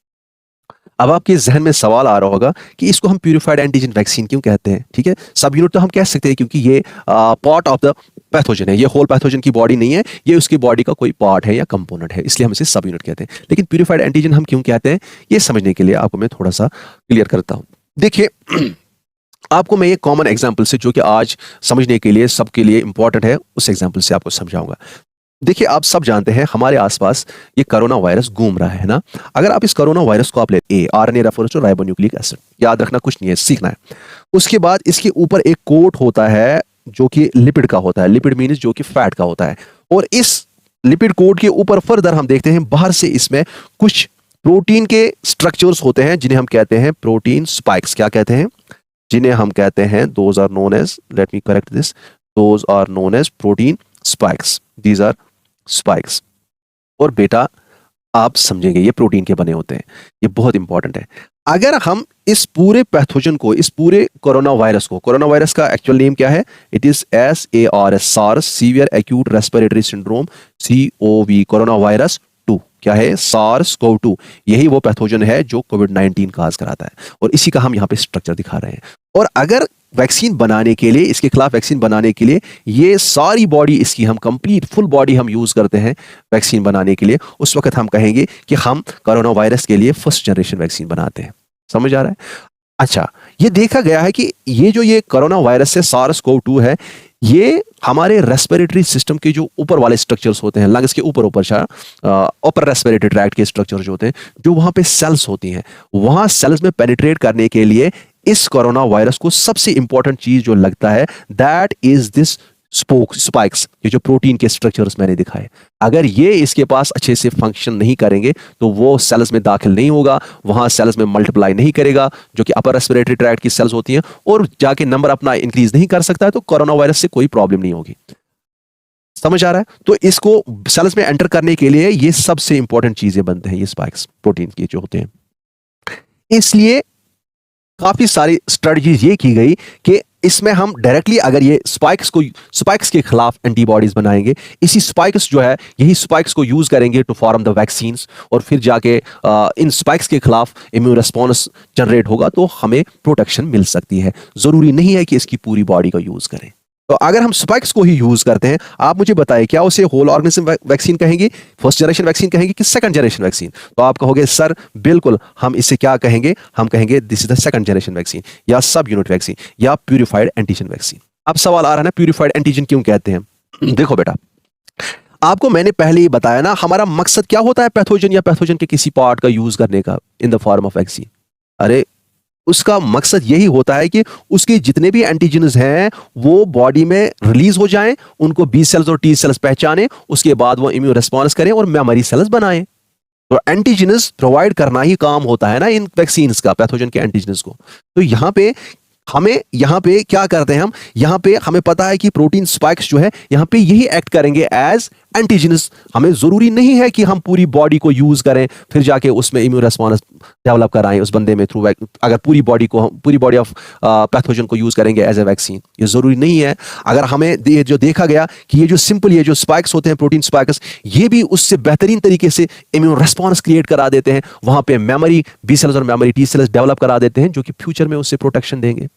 S1: अब आपके जहन में सवाल आ रहा होगा कि इसको हम प्यूरिफाइड एंटीजन वैक्सीन क्यों कहते हैं? ठीक है, सब यूनिट तो हम कह सकते हैं क्योंकि ये पार्ट ऑफ द पैथोजन है, ये होल पैथोजन की बॉडी नहीं है, ये उसकी बॉडी का कोई पार्ट है या कंपोनेंट है, इसलिए हम इसे सब यूनिट कहते हैं। लेकिन प्यूरिफाइड एंटीजन हम क्यों कहते हैं, ये समझने के लिए आपको मैं थोड़ा सा क्लियर करता हूं। देखिए आपको मैं एक कॉमन एग्जांपल से, जो कि आज समझने के लिए सबके लिए इंपॉर्टेंट है, उस एग्जांपल से आपको समझाऊंगा। देखिए आप सब जानते हैं हमारे आसपास ये कोरोना वायरस घूम रहा है ना। अगर आप इस कोरोना वायरस को आप ले, RNA refers to ribonucleic acid, याद रखना कुछ नहीं है, सीखना है। उसके बाद इसके ऊपर एक कोट होता है जो कि लिपिड का होता है, लिपिड मीन्स जो कि फैट का होता है, और इस लिपिड कोट के ऊपर फर्दर हम देखते हैं बाहर से इसमें कुछ प्रोटीन के स्ट्रक्चर्स होते हैं जिन्हें हम कहते हैं प्रोटीन स्पाइक्स। क्या कहते हैं? जिन्हें हम कहते हैं, those are known as, let me correct this, those are known as protein spikes, these are spikes. और बेटा आप समझेंगे ये प्रोटीन के बने होते हैं, ये बहुत इंपॉर्टेंट है। अगर हम इस पूरे पैथोजन को, इस पूरे कोरोना वायरस का एक्चुअल नेम क्या है? It is SARS, SARS severe acute respiratory syndrome, COV, corona virus 2। क्या है? SARS-CoV-2। यही वो पैथोजन है जो कोविड-19 काज कराता है, और इसी का हम यहाँ पे स्ट्रक्चर दिखा रहे हैं। और अगर वैक्सीन बनाने के लिए, इसके खिलाफ वैक्सीन बनाने के लिए, ये सारी बॉडी इसकी हम कंप्लीट फुल बॉडी हम यूज करते हैं वैक्सीन बनाने के लिए, उस वक्त हम कहेंगे कि हम कोरोना वायरस के लिए फर्स्ट जनरेशन वैक्सीन बनाते हैं। समझ आ रहा है? अच्छा, ये देखा गया है कि ये कोरोना वायरस है, SARS-CoV-2 है, ये हमारे रेस्पिरेटरी सिस्टम के जो ऊपर वाले स्ट्रक्चर्स होते हैं, लंग्स के ऊपर अपर रेस्पिरेटरी ट्रैक्ट के स्ट्रक्चर जो होते हैं, जो वहां पे सेल्स होती हैं, वहां सेल्स में पेनिट्रेट करने के लिए इस कोरोना वायरस को सबसे इंपॉर्टेंट चीज जो लगता है, दैट इज दिस स्पाइक्स, ये जो प्रोटीन के स्ट्रक्चर्स मैंने दिखाए। अगर ये इसके पास अच्छे से फंक्शन नहीं करेंगे तो वो सेल्स में दाखिल नहीं होगा, वहां सेल्स में मल्टीप्लाई नहीं करेगा, जो कि अपर रेस्पिरेटरी ट्रैक्ट की सेल्स होती हैं, और जाके नंबर अपना इंक्रीज नहीं कर सकता है, तो कोरोना वायरस से कोई प्रॉब्लम नहीं होगी। समझ आ रहा है? तो इसको सेल्स में एंटर करने के लिए ये सबसे इंपॉर्टेंट चीजें बनते हैं, ये स्पाइक्स प्रोटीन के जो होते हैं। इसलिए काफी सारी स्ट्रेटजीज ये की गई कि इसमें हम डायरेक्टली अगर ये स्पाइक्स के खिलाफ एंटीबॉडीज बनाएंगे, इसी स्पाइक्स जो है, यही स्पाइक्स को यूज करेंगे टू फॉर्म द वैक्सीन्स, और फिर जाके इन स्पाइक्स के खिलाफ इम्यून रिस्पॉन्स जनरेट होगा, तो हमें प्रोटेक्शन मिल सकती है। जरूरी नहीं है कि इसकी पूरी बॉडी को यूज करें। तो अगर हम स्पाइक्स को ही यूज करते हैं, आप मुझे बताइए क्या उसे होल ऑर्गेनिज्म वैक्सीन कहेंगे, फर्स्ट जनरेशन वैक्सीन कहेंगे कि सेकंड जनरेशन वैक्सीन? तो आप कहोगे सर बिल्कुल, हम इसे क्या कहेंगे? हम कहेंगे this is the second generation vaccine, या सब यूनिट वैक्सीन, या प्यूरिफाइड एंटीजन वैक्सीन। अब सवाल आ रहा है ना, प्यूरिफाइड एंटीजन क्यों कहते हैं? देखो बेटा, आपको मैंने पहले ही बताया ना, हमारा मकसद क्या होता है पैथोजन या पैथोजन के किसी पार्ट का यूज करने का इन द फॉर्म ऑफ वैक्सीन? अरे उसका मकसद यही होता है कि उसके जितने भी एंटीजन्स हैं वो बॉडी में रिलीज हो जाएं, उनको बी सेल्स और टी सेल्स पहचाने, उसके बाद वो इम्यून रिस्पॉन्स करें और मेमोरी सेल्स बनाएं। तो एंटीजन्स प्रोवाइड करना ही काम होता है ना इन वैक्सीन्स का, पैथोजन के एंटीजन्स को। तो यहाँ पे क्या करते हैं हम? यहाँ पे हमें पता है कि प्रोटीन स्पाइक्स जो है यहाँ पे यही एक्ट करेंगे एज एंटीजन्स। हमें जरूरी नहीं है कि हम पूरी बॉडी को यूज करें फिर जाके उसमें इम्यून रिस्पॉन्स डेवलप कराएं उस बंदे में थ्रू, अगर पूरी बॉडी ऑफ पैथोजन को यूज करेंगे एज ए वैक्सीन, ये जरूरी नहीं है। अगर हमें ये जो देखा गया कि ये जो स्पाइक्स होते हैं, प्रोटीन स्पाइक्स, ये भी उससे बेहतरीन तरीके से इम्यून रिस्पॉन्स क्रिएट करा देते हैं, वहां पे मेमोरी बी सेल्स और मेमोरी टी सेल्स डेवलप करा देते हैं, जो कि फ्यूचर में उससे प्रोटेक्शन देंगे।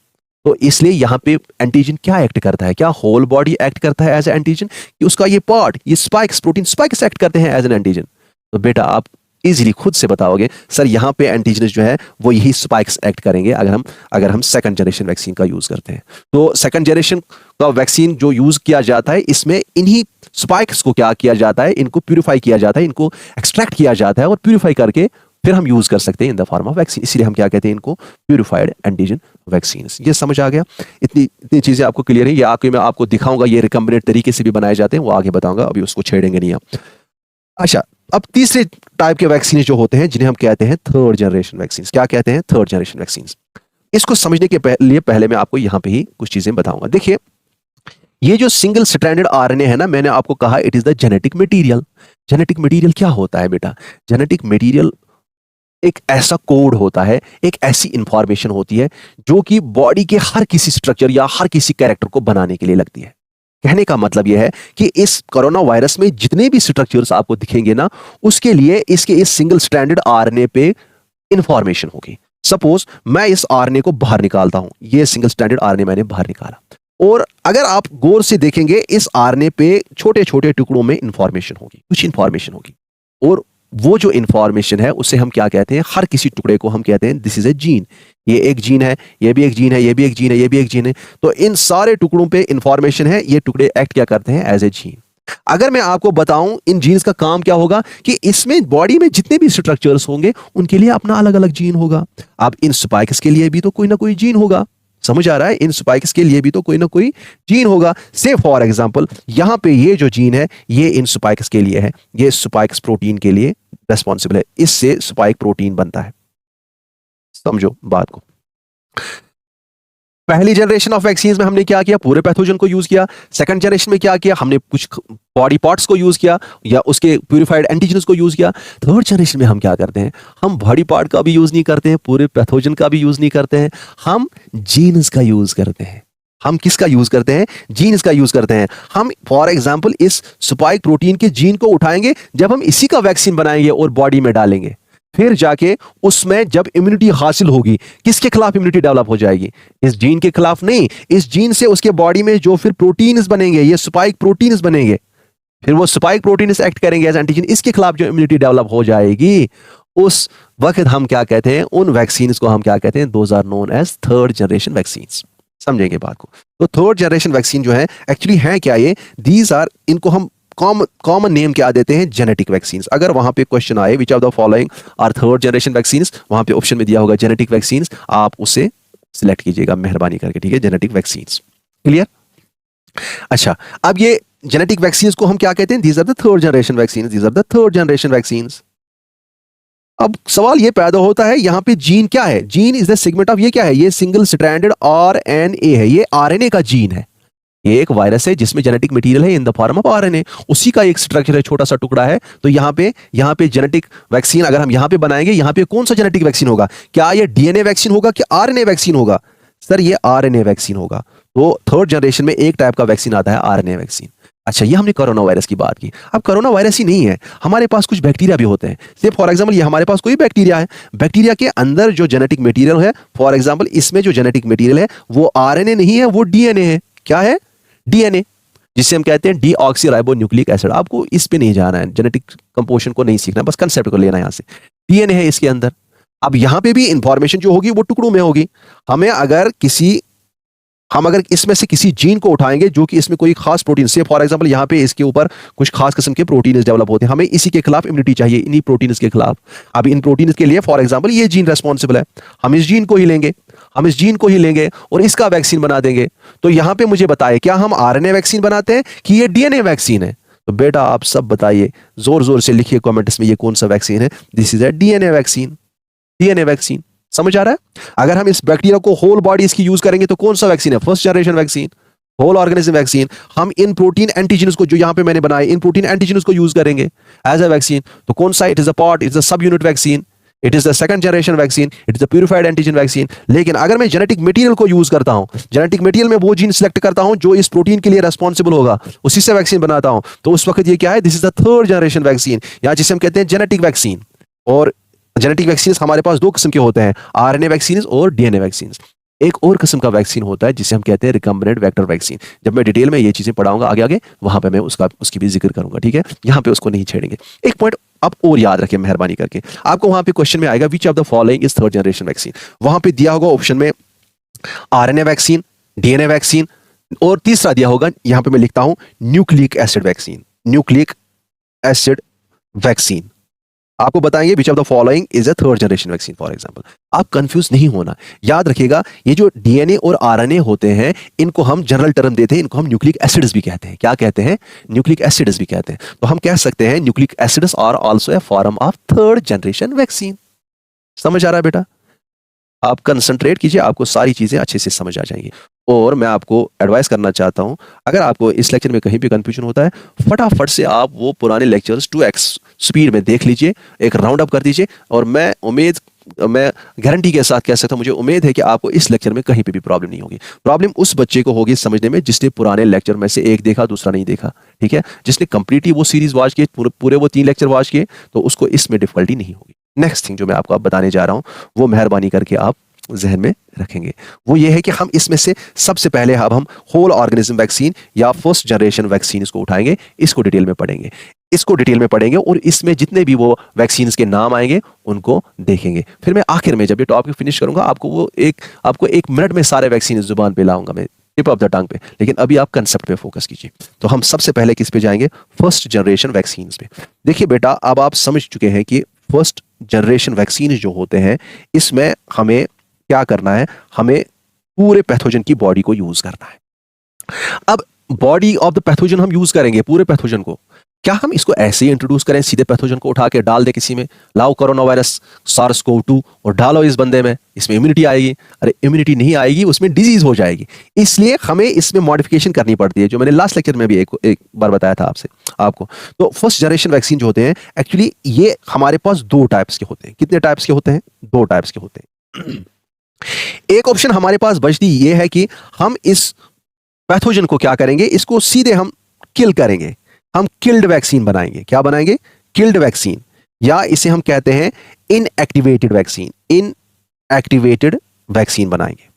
S1: तो इसलिए यहां पे एंटीजन क्या एक्ट करता है? क्या होल बॉडी एक्ट करता है एज ए एंटीजन, कि उसका ये पार्ट, ये स्पाइक्स, प्रोटीन स्पाइक्स एक्ट करते हैं एज एन एंटीजन? तो बेटा आप इजीली खुद से बताओगे सर यहाँ पे एंटीजन जो है वो यही स्पाइक्स एक्ट करेंगे अगर हम सेकंड जनरेशन वैक्सीन का यूज करते हैं। तो सेकंड जनरेशन का वैक्सीन जो यूज किया जाता है इसमें इन्हीं स्पाइक्स को क्या किया जाता है, इनको प्यूरिफाई किया जाता है, इनको एक्सट्रैक्ट किया जाता है और प्यूरिफाई करके फिर हम यूज कर सकते हैं इन द फॉर्म ऑफ वैक्सीन। इसलिए हम क्या कहते हैं इनको प्यूरिफाइड एंटीजन वैक्सीन। ये समझ आ गया? इतनी चीजें आपको क्लियर है? ये आके मैं आपको दिखाऊंगा ये रिकम्बिनेंट तरीके से भी बनाए जाते हैं, वो आगे बताऊंगा, अभी उसको छेड़ेंगे नहीं आप। अच्छा, अब तीसरे टाइप के वैक्सीन जो होते हैं जिन्हें हम कहते हैं थर्ड जनरेशन वैक्सीन। क्या कहते हैं? Third generation vaccine. इसको समझने के लिए पहले मैं आपको यहां पे ही कुछ चीजें बताऊंगा। देखिए, ये जो सिंगल स्ट्रैंडेड आरएनए है ना, मैंने आपको कहा it is the genetic material. Genetic material क्या होता है बेटा? जेनेटिक मटेरियल एक ऐसा कोड होता है, एक ऐसी इंफॉर्मेशन होती है जो कि बॉडी के हर किसी स्ट्रक्चर या हर किसी कैरेक्टर को बनाने के लिए लगती है। कहने का मतलब यह है कि इस कोरोना वायरस में जितने भी स्ट्रक्चर्स आपको दिखेंगे ना, उसके लिए इसके इस सिंगल स्ट्रैंडेड आरएनए पे इंफॉर्मेशन होगी। सपोज मैं इस आरएनए को बाहर निकालता हूं, ये सिंगल स्ट्रैंडेड आरएनए मैंने बाहर निकाला, और अगर आप गौर से देखेंगे इस आरएनए पे छोटे छोटे टुकड़ों में इंफॉर्मेशन होगी, कुछ इंफॉर्मेशन होगी, और वो जो इंफॉर्मेशन है उसे हम क्या कहते हैं? हर किसी टुकड़े को हम कहते हैं दिस इज ए जीन। ये एक जीन है, ये भी एक जीन है, ये भी एक जीन है, ये भी एक जीन है। तो इन सारे टुकड़ों पे इंफॉर्मेशन है, ये टुकड़े एक्ट क्या करते हैं? As a gene. अगर मैं आपको बताऊं इन जीन्स का काम क्या होगा, कि इसमें बॉडी में जितने भी स्ट्रक्चर्स होंगे उनके लिए अपना अलग अलग जीन होगा। अब इन स्पाइक्स के लिए भी तो कोई ना कोई जीन होगा, समझ आ रहा है? इन स्पाइक्स के लिए भी तो कोई ना कोई जीन होगा। से फॉर एग्जांपल यहां पे ये जो जीन है ये इन स्पाइक्स के लिए है, ये स्पाइक्स प्रोटीन के लिए रेस्पॉन्सिबल है, इससे स्पाइक प्रोटीन बनता है। समझो बात को। पहली जनरेशन ऑफ वैक्सीन में हमने क्या किया? पूरे पैथोजन को यूज किया। सेकंड जनरेशन में क्या किया? हमने कुछ बॉडी पार्ट्स को यूज किया या उसके प्यूरिफाइड एंटीजन्स को यूज किया। थर्ड जनरेशन में हम क्या करते हैं? हम बॉडी पार्ट का भी यूज नहीं करते हैं, पूरे पैथोजन का भी यूज नहीं करते हैं, हम जीन्स का यूज करते हैं। हम किसका यूज करते हैं? जीन्स का यूज करते हैं। हम फॉर एग्जांपल इस स्पाइक प्रोटीन के जीन को उठाएंगे, जब हम इसी का वैक्सीन बनाएंगे और बॉडी में डालेंगे, फिर जाके उसमें जब इम्यूनिटी हासिल होगी, किसके खिलाफ इम्यूनिटी डेवलप हो जाएगी? इस जीन के खिलाफ नहीं, इस जीन से उसके बॉडी में जो फिर प्रोटीन्स बनेंगे, ये स्पाइक प्रोटीन्स बनेंगे, फिर वो स्पाइक प्रोटीन्स एक्ट करेंगे एज एंटीजन, इसके खिलाफ जो इम्यूनिटी डेवलप हो जाएगी, उस वक्त हम क्या कहते हैं? उन वैक्सीन को हम क्या कहते हैं? Those are known as third generation vaccine. समझेंगे बात को? तो थर्ड जनरेशन वैक्सीन जो है एक्चुअली है क्या? ये दीज आर, इनको हम कॉमन नेम क्या देते हैं? Genetic vaccine. अगर वहां पे क्वेश्चन आए which of the following are third generation vaccine, वहां पे ऑप्शन में दिया होगा जेनेटिक वैक्सीन, आप उसे सिलेक्ट कीजिएगा मेहरबानी करके, ठीक है? Genetic vaccine. क्लियर? अच्छा, अब ये जेनेटिक वैक्सीन को हम क्या कहते हैं? These are the third generation vaccine, these are the third generation vaccine. अब सवाल ये पैदा होता है, यहां पे जीन क्या है? Gene is the segment of, ये क्या है? ये सिंगल स्ट्रैंडेड आरएनए है, ये आरएनए का जीन है। ये एक वायरस है जिसमें जेनेटिक मटेरियल है इन द फॉर्म ऑफ आरएनए, उसी का एक स्ट्रक्चर है, छोटा सा टुकड़ा है। तो यहाँ पे जेनेटिक वैक्सीन अगर हम यहाँ पे बनाएंगे, यहाँ पे कौन सा जेनेटिक वैक्सीन होगा? क्या ये डीएनए वैक्सीन होगा कि आरएनए वैक्सीन होगा? सर ये आरएनए वैक्सीन होगा। तो थर्ड जनरेशन में एक टाइप का वैक्सीन आता है आरएनए वैक्सीन। अच्छा, ये हमने कोरोना वायरस की बात की। अब कोरोना वायरस ही नहीं है, हमारे पास कुछ बैक्टीरिया भी होते हैं। से फॉर एग्जांपल ये हमारे पास कोई बैक्टीरिया है, बैक्टीरिया के अंदर जो जेनेटिक मटेरियल है, फॉर एग्जांपल इसमें जो जेनेटिक मटेरियल है वो आरएनए नहीं है, वो डीएनए है। क्या है? डीएनए, जिसे हम कहते हैं डीऑक्सीराइबोन्यूक्लिक एसिड। आपको इस पे नहीं जाना है, जेनेटिक कंपोजिशन को नहीं सीखना, बस कंसेप्ट को लेना है। यहां से डीएनए है इसके अंदर। अब यहां पे भी इंफॉर्मेशन जो होगी वो टुकड़ों में होगी। हम अगर इसमें से किसी जीन को उठाएंगे जो कि इसमें कोई खास प्रोटीन से, फॉर एग्जांपल यहाँ पे इसके ऊपर कुछ खास किस्म के प्रोटीन डेवलप होते हैं, हमें इसी के खिलाफ इम्यूनिटी चाहिए, इन्हीं प्रोटीन के खिलाफ। अब इन प्रोटीन के लिए फॉर एग्जांपल ये जीन रेस्पॉन्सिबल है, हम इस जीन को ही लेंगे और इसका वैक्सीन बना देंगे। तो यहाँ पे मुझे बताइए, क्या हम आरएनए वैक्सीन बनाते हैं कि ये डीएनए वैक्सीन है? तो बेटा आप सब बताइए, जोर जोर से लिखिए कमेंट्स में, ये कौन सा वैक्सीन है? This is a DNA vaccine. DNA vaccine, समझ आ रहा है? अगर हम इस बैक्टीरिया को होल बॉडी इसकी यूज करेंगे तो कौन सा वैक्सीन है? First generation vaccine, whole organism vaccine. हम इन प्रोटीन एंटीजन्स को जो यहां पे मैंने बनाए, इन प्रोटीन एंटीजन्स को यूज करेंगे एज अ वैक्सीन। तो कौन सा? It is a part, it is a सब unit vaccine, it is the second generation vaccine, it is the purified antigen vaccine. लेकिन अगर मैं जेनेटिक मटेरियल को यूज करता हूं, जेनेटिक मटेरियल में वो जीन सिलेक्ट करता हूं जो इस प्रोटीन के लिए रेस्पॉन्सिबल होगा, उसी से वैक्सीन बनाता हूं, तो उस वक्त ये क्या है? This is the third generation vaccine, या जिसे हम कहते हैं जेनेटिक वैक्सीन। और जेनेटिक वैक्सीन हमारे पास दो किस्म के होते हैं, आरएनए वैक्सीन और डीएनए वैक्सीन। एक और किस्म का वैक्सीन होता है जिसे हम कहते हैं रिकम्बिनेंट वेक्टर वैक्सीन। जब मैं डिटेल में ये चीजें पढ़ाऊंगा आगे वहां पे मैं उसकी भी जिक्र करूंगा, ठीक है? यहां पे उसको नहीं छेड़ेंगे। एक पॉइंट अब और याद रखें मेहरबानी करके, आपको वहां पे क्वेश्चन में आएगा विच of the following is third generation vaccine, वहां पे दिया होगा ऑप्शन में आरएनए वैक्सीन, डीएनए वैक्सीन, और तीसरा दिया होगा, यहां पे मैं लिखता हूं nucleic acid vaccine, nucleic acid vaccine. आपको बताएंगे विच of the following is a third generation vaccine for example. आप कंफ्यूज नहीं होना, याद रखिएगा ये जो डीएनए और आरएनए होते हैं इनको हम जनरल टर्म देते हैं, इनको हम न्यूक्लिक एसिड्स भी कहते हैं। क्या कहते हैं? न्यूक्लिक एसिड्स भी कहते हैं। तो हम कह सकते हैं nucleic acids are also a form of third generation vaccine. समझ आ रहा है बेटा? आप कंसंट्रेट कीजिए, आपको सारी चीजें अच्छे से समझ आ जाएंगी। और मैं आपको एडवाइस करना चाहता हूं, अगर आपको इस लेक्चर में कहीं भी कंफ्यूजन होता है, फटाफट से आप वो पुराने लेक्चर्स 2x स्पीड में देख लीजिए, एक राउंड अप कर दीजिए, और मैं गारंटी के साथ कह सकता हूं, मुझे उम्मीद है कि आपको इस लेक्चर में कहीं पे भी प्रॉब्लम नहीं होगी। प्रॉब्लम उस बच्चे को होगी समझने में जिसने पुराने लेक्चर में से एक देखा दूसरा नहीं देखा, ठीक है? जिसने कंप्लीटली वो सीरीज वॉच किए, पूरे वो 3 लेक्चर वॉच किए, तो उसको इसमें डिफिकल्टी नहीं होगी। नेक्स्ट थिंग जो मैं आपको अब बताने जा रहा हूं, वो मेहरबानी करके आप जहन में रखेंगे, वो ये है कि हम इसमें से सबसे पहले अब हम होल ऑर्गेनिज्म वैक्सीन या फर्स्ट जनरेशन वैक्सीन इसको उठाएंगे, इसको डिटेल में पढ़ेंगे, और इसमें जितने भी वो वैक्सीन के नाम आएंगे उनको देखेंगे। फिर मैं आखिर में जब ये टॉपिक फिनिश करूंगा, आपको 1 मिनट में सारे वैक्सीन जुबान पे लाऊंगा मैं, टिप ऑफ द टंग पे। लेकिन अभी आप कंसेप्ट पे फोकस कीजिए। तो हम सबसे पहले किस पे जाएंगे? फर्स्ट जनरेशन वैक्सीन पे। देखिए बेटा, अब आप समझ चुके हैं कि फर्स्ट जनरेशन वैक्सीन जो होते हैं, इसमें हमें क्या करना है? हमें पूरे पैथोजन की बॉडी को यूज करना है। अब बॉडी ऑफ द पैथोजन हम यूज करेंगे, पूरे पैथोजन को। क्या हम इसको ऐसे ही इंट्रोड्यूस करें, सीधे पैथोजन को उठा के डाल दे किसी में, लाओ कोरोना वायरस SARS-CoV-2 और डालो इस बंदे में, इसमें इम्यूनिटी आएगी? अरे इम्यूनिटी नहीं आएगी, उसमें डिजीज हो जाएगी। इसलिए हमें इसमें मॉडिफिकेशन करनी पड़ती है, जो मैंने लास्ट लेक्चर में भी एक बार बताया था आपको। तो फर्स्ट जनरेशन वैक्सीन जो होते हैं, एक्चुअली ये हमारे पास 2 टाइप्स के होते हैं। कितने टाइप्स के होते हैं? 2 टाइप्स के होते हैं। एक ऑप्शन हमारे पास बचती ये है कि हम इस पैथोजन को क्या करेंगे, इसको सीधे हम किल करेंगे, हम किल्ड वैक्सीन बनाएंगे। क्या बनाएंगे? किल्ड वैक्सीन, या इसे हम कहते हैं इनएक्टिवेटेड वैक्सीन। इनएक्टिवेटेड वैक्सीन बनाएंगे।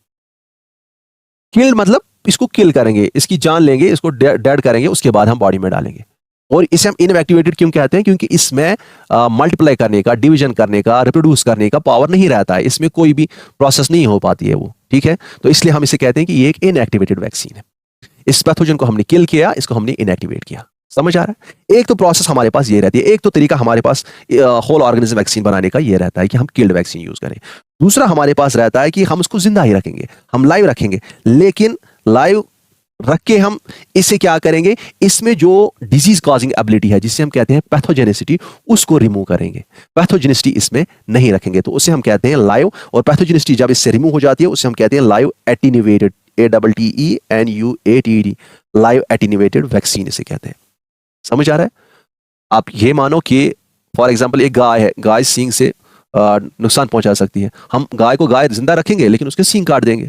S1: किल्ड मतलब इसको किल करेंगे, इसकी जान लेंगे, इसको डेड करेंगे, उसके बाद हम बॉडी में डालेंगे। और इसे हम इनएक्टिवेटेड क्यों कहते हैं? क्योंकि इसमें मल्टीप्लाई करने का, डिवीजन करने का, रिप्रोड्यूस करने का पावर नहीं रहता है, इसमें कोई भी प्रोसेस नहीं हो पाती है वो, ठीक है? तो इसलिए हम इसे कहते हैं कि ये एक इनएक्टिवेटेड वैक्सीन है। इस पैथोजन को हमने किल किया, इसको हमने इनएक्टिवेट किया। समझ आ रहा है? एक तो प्रोसेस हमारे पास ये रहती है, एक तो तरीका हमारे पास होल ऑर्गेनिज्म वैक्सीन बनाने का ये रहता है कि हम किल्ड वैक्सीन यूज करें। दूसरा हमारे पास रहता है कि हम उसको जिंदा ही रखेंगे, हम लाइव रखेंगे, लेकिन लाइव रख के हम इसे क्या करेंगे, इसमें जो डिजीज कॉजिंग एबिलिटी है, जिसे हम कहते हैं पैथोजेनिसिटी, उसको रिमूव करेंगे। पैथोजेनिसिटी इसमें नहीं रखेंगे, तो उसे हम कहते हैं लाइव। और पैथोजेनिसिटी जब इससे रिमूव हो जाती है, उसे हम कहते हैं live attenuated, ATTENUATED, live attenuated vaccine इसे कहते हैं। समझ आ रहा है? आप ये मानो कि फॉर एग्जाम्पल एक गाय है, गाय सींग से नुकसान पहुंचा सकती है, हम गाय को जिंदा रखेंगे लेकिन उसके सींग काट देंगे,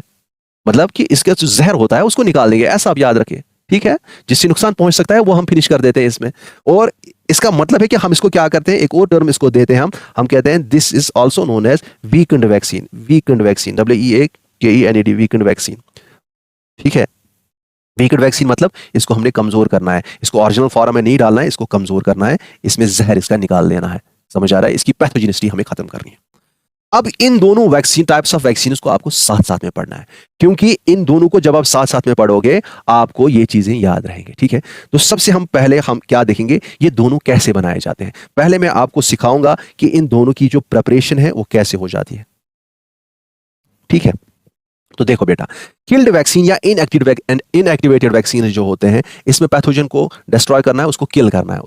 S1: मतलब कि इसका जो जहर होता है उसको निकाल देंगे, ऐसा आप याद रखें, ठीक है? जिससे नुकसान पहुंच सकता है वो हम फिनिश कर देते हैं इसमें। और इसका मतलब है कि हम इसको क्या करते हैं, एक और टर्म इसको देते हैं, हम कहते हैं this is also known as weakened vaccine. Weakened vaccine, WEAKEND, weakened vaccine, ठीक है? वीकेंड वैक्सीन मतलब इसको हमने कमजोर करना है, इसको ओरिजिनल फॉर्म में नहीं डालना है, इसको कमजोर करना है, इसमें जहर इसका निकाल देना है। समझ आ रहा है? इसकी पैथोजेनिसिटी हमें खत्म करनी है। अब इन दोनों वैक्सीन, टाइप्स ऑफ वैक्सीन को आपको साथ साथ में पढ़ना है, क्योंकि इन दोनों को जब आप साथ साथ में पढ़ोगे आपको ये चीजें याद रहेंगी, ठीक है? तो सबसे पहले हम क्या देखेंगे, ये दोनों कैसे बनाए जाते हैं। पहले मैं आपको सिखाऊंगा कि इन दोनों की जो प्रिपरेशन है वो कैसे हो जाती है, ठीक है? तो देखो बेटा, किल्ड वैक्सीन या इनएक्टिवेटेड वैक्सीन जो होते हैं, इसमें पैथोजन को डिस्ट्रॉय करना है, उसको किल करना है,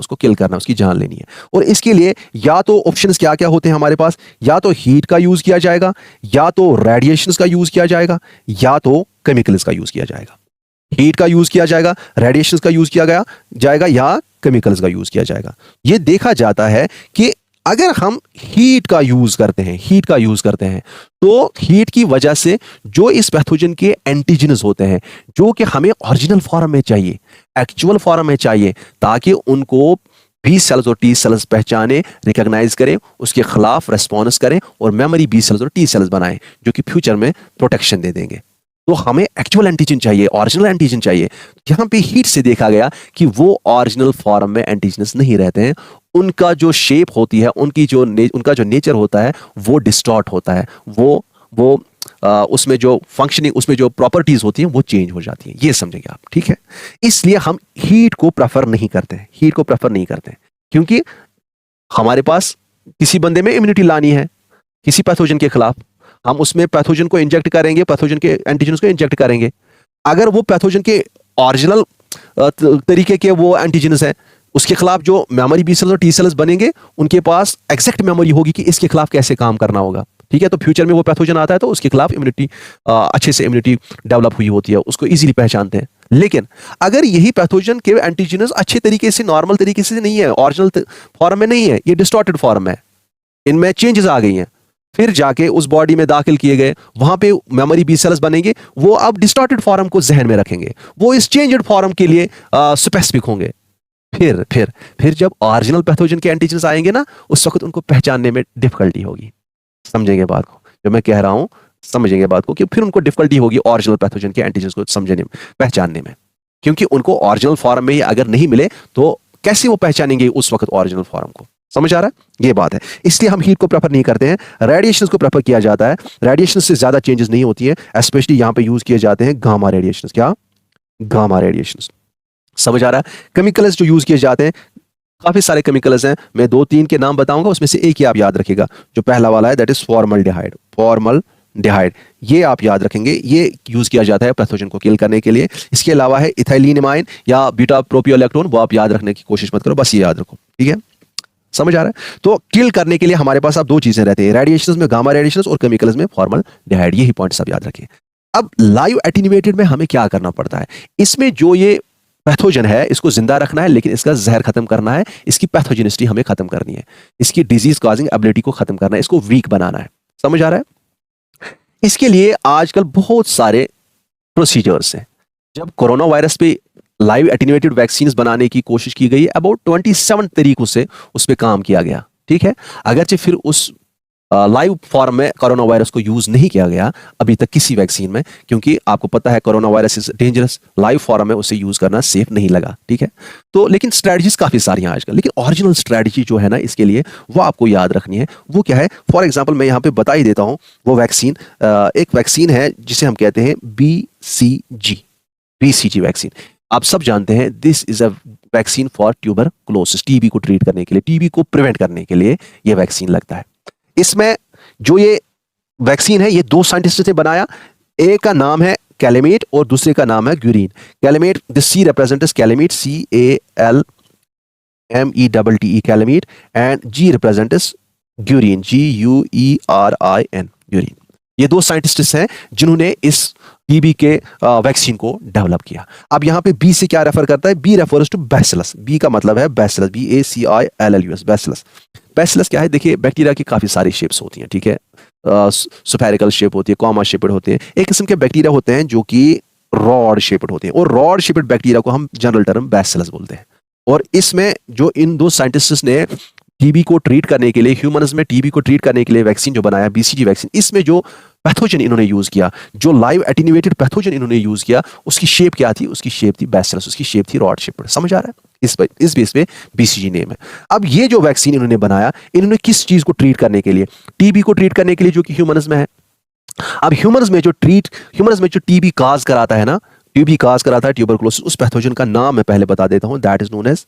S1: उसकी जान लेनी है। और इसके लिए या तो ऑप्शंस क्या क्या होते हैं हमारे पास, या तो हीट का यूज किया जाएगा, या तो रेडिएशंस का यूज किया जाएगा, या तो केमिकल्स का यूज किया जाएगा। हीट का यूज किया जाएगा, रेडिएशंस का यूज किया जाएगा, या केमिकल्स का यूज किया जाएगा। ये देखा जाता है कि अगर हम हीट का यूज करते हैं, तो हीट की वजह से जो इस पैथोजन के एंटीजेन्स होते हैं, जो कि हमें ओरिजिनल फॉर्म में चाहिए, एक्चुअल फॉर्म में चाहिए, ताकि उनको बी सेल्स और टी सेल्स पहचाने, रिकॉग्नाइज करें, उसके खिलाफ रेस्पॉन्स करें और मेमोरी बी सेल्स और टी सेल्स बनाएं, जो कि फ्यूचर में प्रोटेक्शन दे देंगे। तो हमें एक्चुअल एंटीजन चाहिए, ओरिजिनल एंटीजन चाहिए। यहां पे हीट से देखा गया कि वो ओरिजिनल फॉर्म में एंटीजन्स नहीं रहते हैं, उनका जो शेप होती है, उनका जो नेचर होता है वो डिस्टॉर्ट होता है, वो उसमें जो फंक्शनिंग, उसमें जो प्रॉपर्टीज होती हैं वो चेंज हो जाती हैं। ये समझेंगे आप, ठीक है। इसलिए हम हीट को प्रेफर नहीं करते हैं, हीट को प्रेफर नहीं करते हैं, क्योंकि हमारे पास किसी बंदे में इम्यूनिटी लानी है किसी पैथोजन के खिलाफ, हम उसमें पैथोजन को इंजेक्ट करेंगे, पैथोजन के एंटीजन को इंजेक्ट करेंगे। अगर वो पैथोजन के ओरिजिनल तरीके के वो एंटीजन्स हैं, उसके खिलाफ जो मेमोरी बी सेल्स और टी सेल्स बनेंगे, उनके पास एग्जैक्ट मेमोरी होगी कि इसके खिलाफ कैसे काम करना होगा, ठीक है। तो फ्यूचर में वो पैथोजन आता है तो उसके खिलाफ इम्यूनिटी, अच्छे से इम्यूनिटी डेवलप हुई होती है, उसको इजीली पहचानते हैं। लेकिन अगर यही पैथोजन के एंटीजन्स अच्छे तरीके से, नॉर्मल तरीके से नहीं है, ओरिजिनल फॉर्म में नहीं है, ये डिस्टॉर्टेड फॉर्म है, इनमें चेंजेस आ गई हैं, फिर जाके उस बॉडी में दाखिल किए गए, वहां पे मेमोरी बी सेल्स बनेंगे, वो अब डिस्टॉर्टेड फॉर्म को जहन में रखेंगे, वो इस चेंज्ड फॉर्म के लिए स्पेसिफिक होंगे। फिर जब ओरिजिनल पैथोजन के एंटीजन्स आएंगे ना, उस वक्त उनको पहचानने में डिफिकल्टी होगी। समझेंगे बात को, जो मैं कह रहा हूं, समझेंगे बात को, कि फिर उनको डिफिकल्टी होगी ओरिजिनल पैथोजन के एंटीजन्स को समझने में, पहचानने में, क्योंकि उनको ओरिजिनल फॉर्म में ही अगर नहीं मिले तो कैसे वो पहचानेंगे उस वक्त ओरिजिनल फॉर्म को। समझ आ रहा है, ये बात है। इसलिए हम हीट को प्रेफर नहीं करते हैं, रेडिएशन को प्रेफर किया जाता है। रेडिएशन से ज्यादा चेंजेस नहीं होती है, स्पेशली यहां पे यूज किए जाते हैं गामा रेडिएशन। क्या? Gamma radiation. समझ आ रहा है। केमिकल्स जो यूज किए जाते हैं, काफी सारे केमिकल्स हैं, मैं 2-3 के नाम बताऊंगा, उसमें से एक ही आप याद रखिएगा। जो पहला वाला है दैट इज फॉर्मल्डिहाइड। फॉर्मल्डिहाइड, ये आप याद रखेंगे, ये यूज किया जाता है पैथोजन को किल करने के लिए। इसके अलावा है इथाइलिनमाइन या बीटा प्रोपियोलैक्टोन, वो आप याद रखने की कोशिश मत करो, बस ये याद रखो, ठीक है। समझ आ रहा है। तो किल करने के लिए हमारे पास अब 2 चीजें रहती हैं, रेडिएशंस में गामा रेडिएशंस और केमिकल्स में फॉर्मल्डिहाइड। यही पॉइंट्स आप याद रखिए। अब लाइव एटेन्यूएटेड में हमें क्या करना पड़ता है? इसमें जो ये पैथोजन है इसको जिंदा रखना है, लेकिन इसका जहर खत्म करना है, इसकी पैथोजेनिसिटी हमें खत्म करनी है, इसकी डिजीज कॉजिंग एबिलिटी को खत्म करना है, इसको वीक बनाना है। समझ आ रहा है। इसके लिए आजकल बहुत सारे प्रोसीजर्स हैं। जब कोरोना वायरस पे लाइव एटेन्यूएटेड वैक्सीन बनाने की कोशिश की गई, अबाउट 27 तरीकों से उस पर काम किया गया, ठीक है। अगरचे फिर उस लाइव फॉर्म में कोरोना वायरस को यूज नहीं किया गया अभी तक किसी वैक्सीन में, क्योंकि आपको पता है corona virus is dangerous, live form में उसे यूज करना सेफ नहीं लगा, ठीक है। तो लेकिन स्ट्रेटजीज काफी सारी हैं आजकल, लेकिन ओरिजिनल स्ट्रेटजी जो है ना इसके लिए, वो आपको याद रखनी है। वो क्या है? फॉर एग्जाम्पल मैं यहाँ पे बता ही देता हूँ। वो वैक्सीन, एक वैक्सीन है जिसे हम कहते हैं BCG वैक्सीन। आप सब जानते हैं this is a vaccine for tuberculosis, TB को ट्रीट करने के लिए, टीबी को प्रिवेंट करने के लिए ये वैक्सीन लगता है। इसमें जो ये वैक्सीन है, ये 2 साइंटिस्ट ने बनाया। एक का नाम है कैलेमेट और दूसरे का नाम है Guerin. Calmette, this C represents Calmette, CALMETTE Calmette, and G represents Guerin, GUERIN Guerin. ये 2 साइंटिस्ट्स हैं जिन्होंने इस टीबी के वैक्सीन को डेवलप किया। अब यहाँ पे बी से क्या रेफर करता है? B refers to bacillus. B का मतलब है बैसिलस, BACILLUS, बैसिलस। बैसिलस क्या है? देखिए, बैक्टीरिया की काफी सारी शेप्स होती हैं, ठीक है। स्फेरिकल शेप होती है, कॉमा शेपेड होते हैं। एक किस्म के बैक्टीरिया होते हैं जो कि रॉड शेपेड होते हैं, और रॉड शेपेड बैक्टीरिया को हम जनरल टर्म बैसिलस बोलते हैं। और इसमें जो इन 2 साइंटिस्ट्स ने टीबी को ट्रीट करने के लिए, ह्यूमंस में टीबी को ट्रीट करने के लिए वैक्सीन जो बनाया, BCG वैक्सीन, इसमें जो पैथोजन इन्होंने यूज किया, जो लाइव एटेन्यूएटेड पैथोजन इन्होंने यूज किया, उसकी शेप क्या थी? उसकी शेप थी बैसिलस, उसकी शेप थी रॉड शेप। समझ आ रहा है? इस बेस पे BCG नेम है। अब ये जो वैक्सीन इन्होंने बनाया, इन्होंने किस चीज को ट्रीट करने के लिए? टीबी को ट्रीट करने के लिए, जो कि ह्यूमंस में है। अब ह्यूमंस में जो टीबी काज कराता है ना, टीबी काज कराता है ट्यूबरकुलोसिस, उस पैथोजन का नाम मैं पहले बता देता हूं, that is known as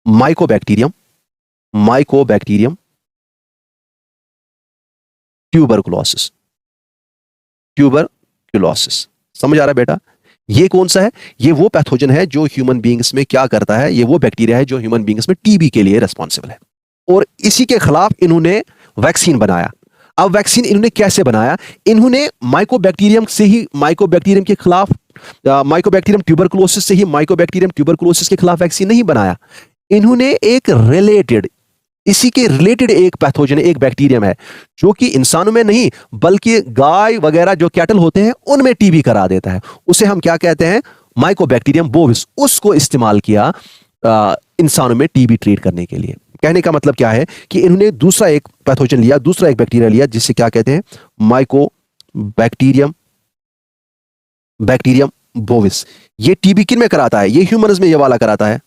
S1: mycobacterium tuberculosis. समझ आ रहा है बेटा? ये कौन सा है? ये वो पैथोजन है जो ह्यूमन बीइंग्स में क्या करता है, ये वो बैक्टीरिया है जो ह्यूमन बीइंग्स में टीबी के लिए रिस्पॉन्सिबल है, और इसी के खिलाफ इन्होंने वैक्सीन बनाया। अब वैक्सीन इन्होंने कैसे बनाया? इन्होंने माइकोबैक्टीरियम से ही, माइकोबैक्टीरियम के खिलाफ, माइकोबैक्टीरियम ट्यूबरकुलोसिस से ही माइकोबैक्टीरियम ट्यूबरकुलोसिस के खिलाफ वैक्सीन नहीं बनाया। इन्होंने एक इसी के रिलेटेड एक पैथोजन, एक बैक्टीरियम है जो कि इंसानों में नहीं बल्कि गाय वगैरह जो कैटल होते हैं उनमें टीबी करा देता है। उसे हम क्या कहते हैं? Mycobacterium bovis. उसको इस्तेमाल किया इंसानों में टीबी ट्रीट करने के लिए। कहने का मतलब क्या है कि इन्होंने दूसरा एक पैथोजन लिया, दूसरा एक बैक्टीरिया लिया, जिससे क्या कहते हैं? Mycobacterium bovis. ये टीबी किन में कराता है? ये ह्यूमन्स में ये वाला कराता है,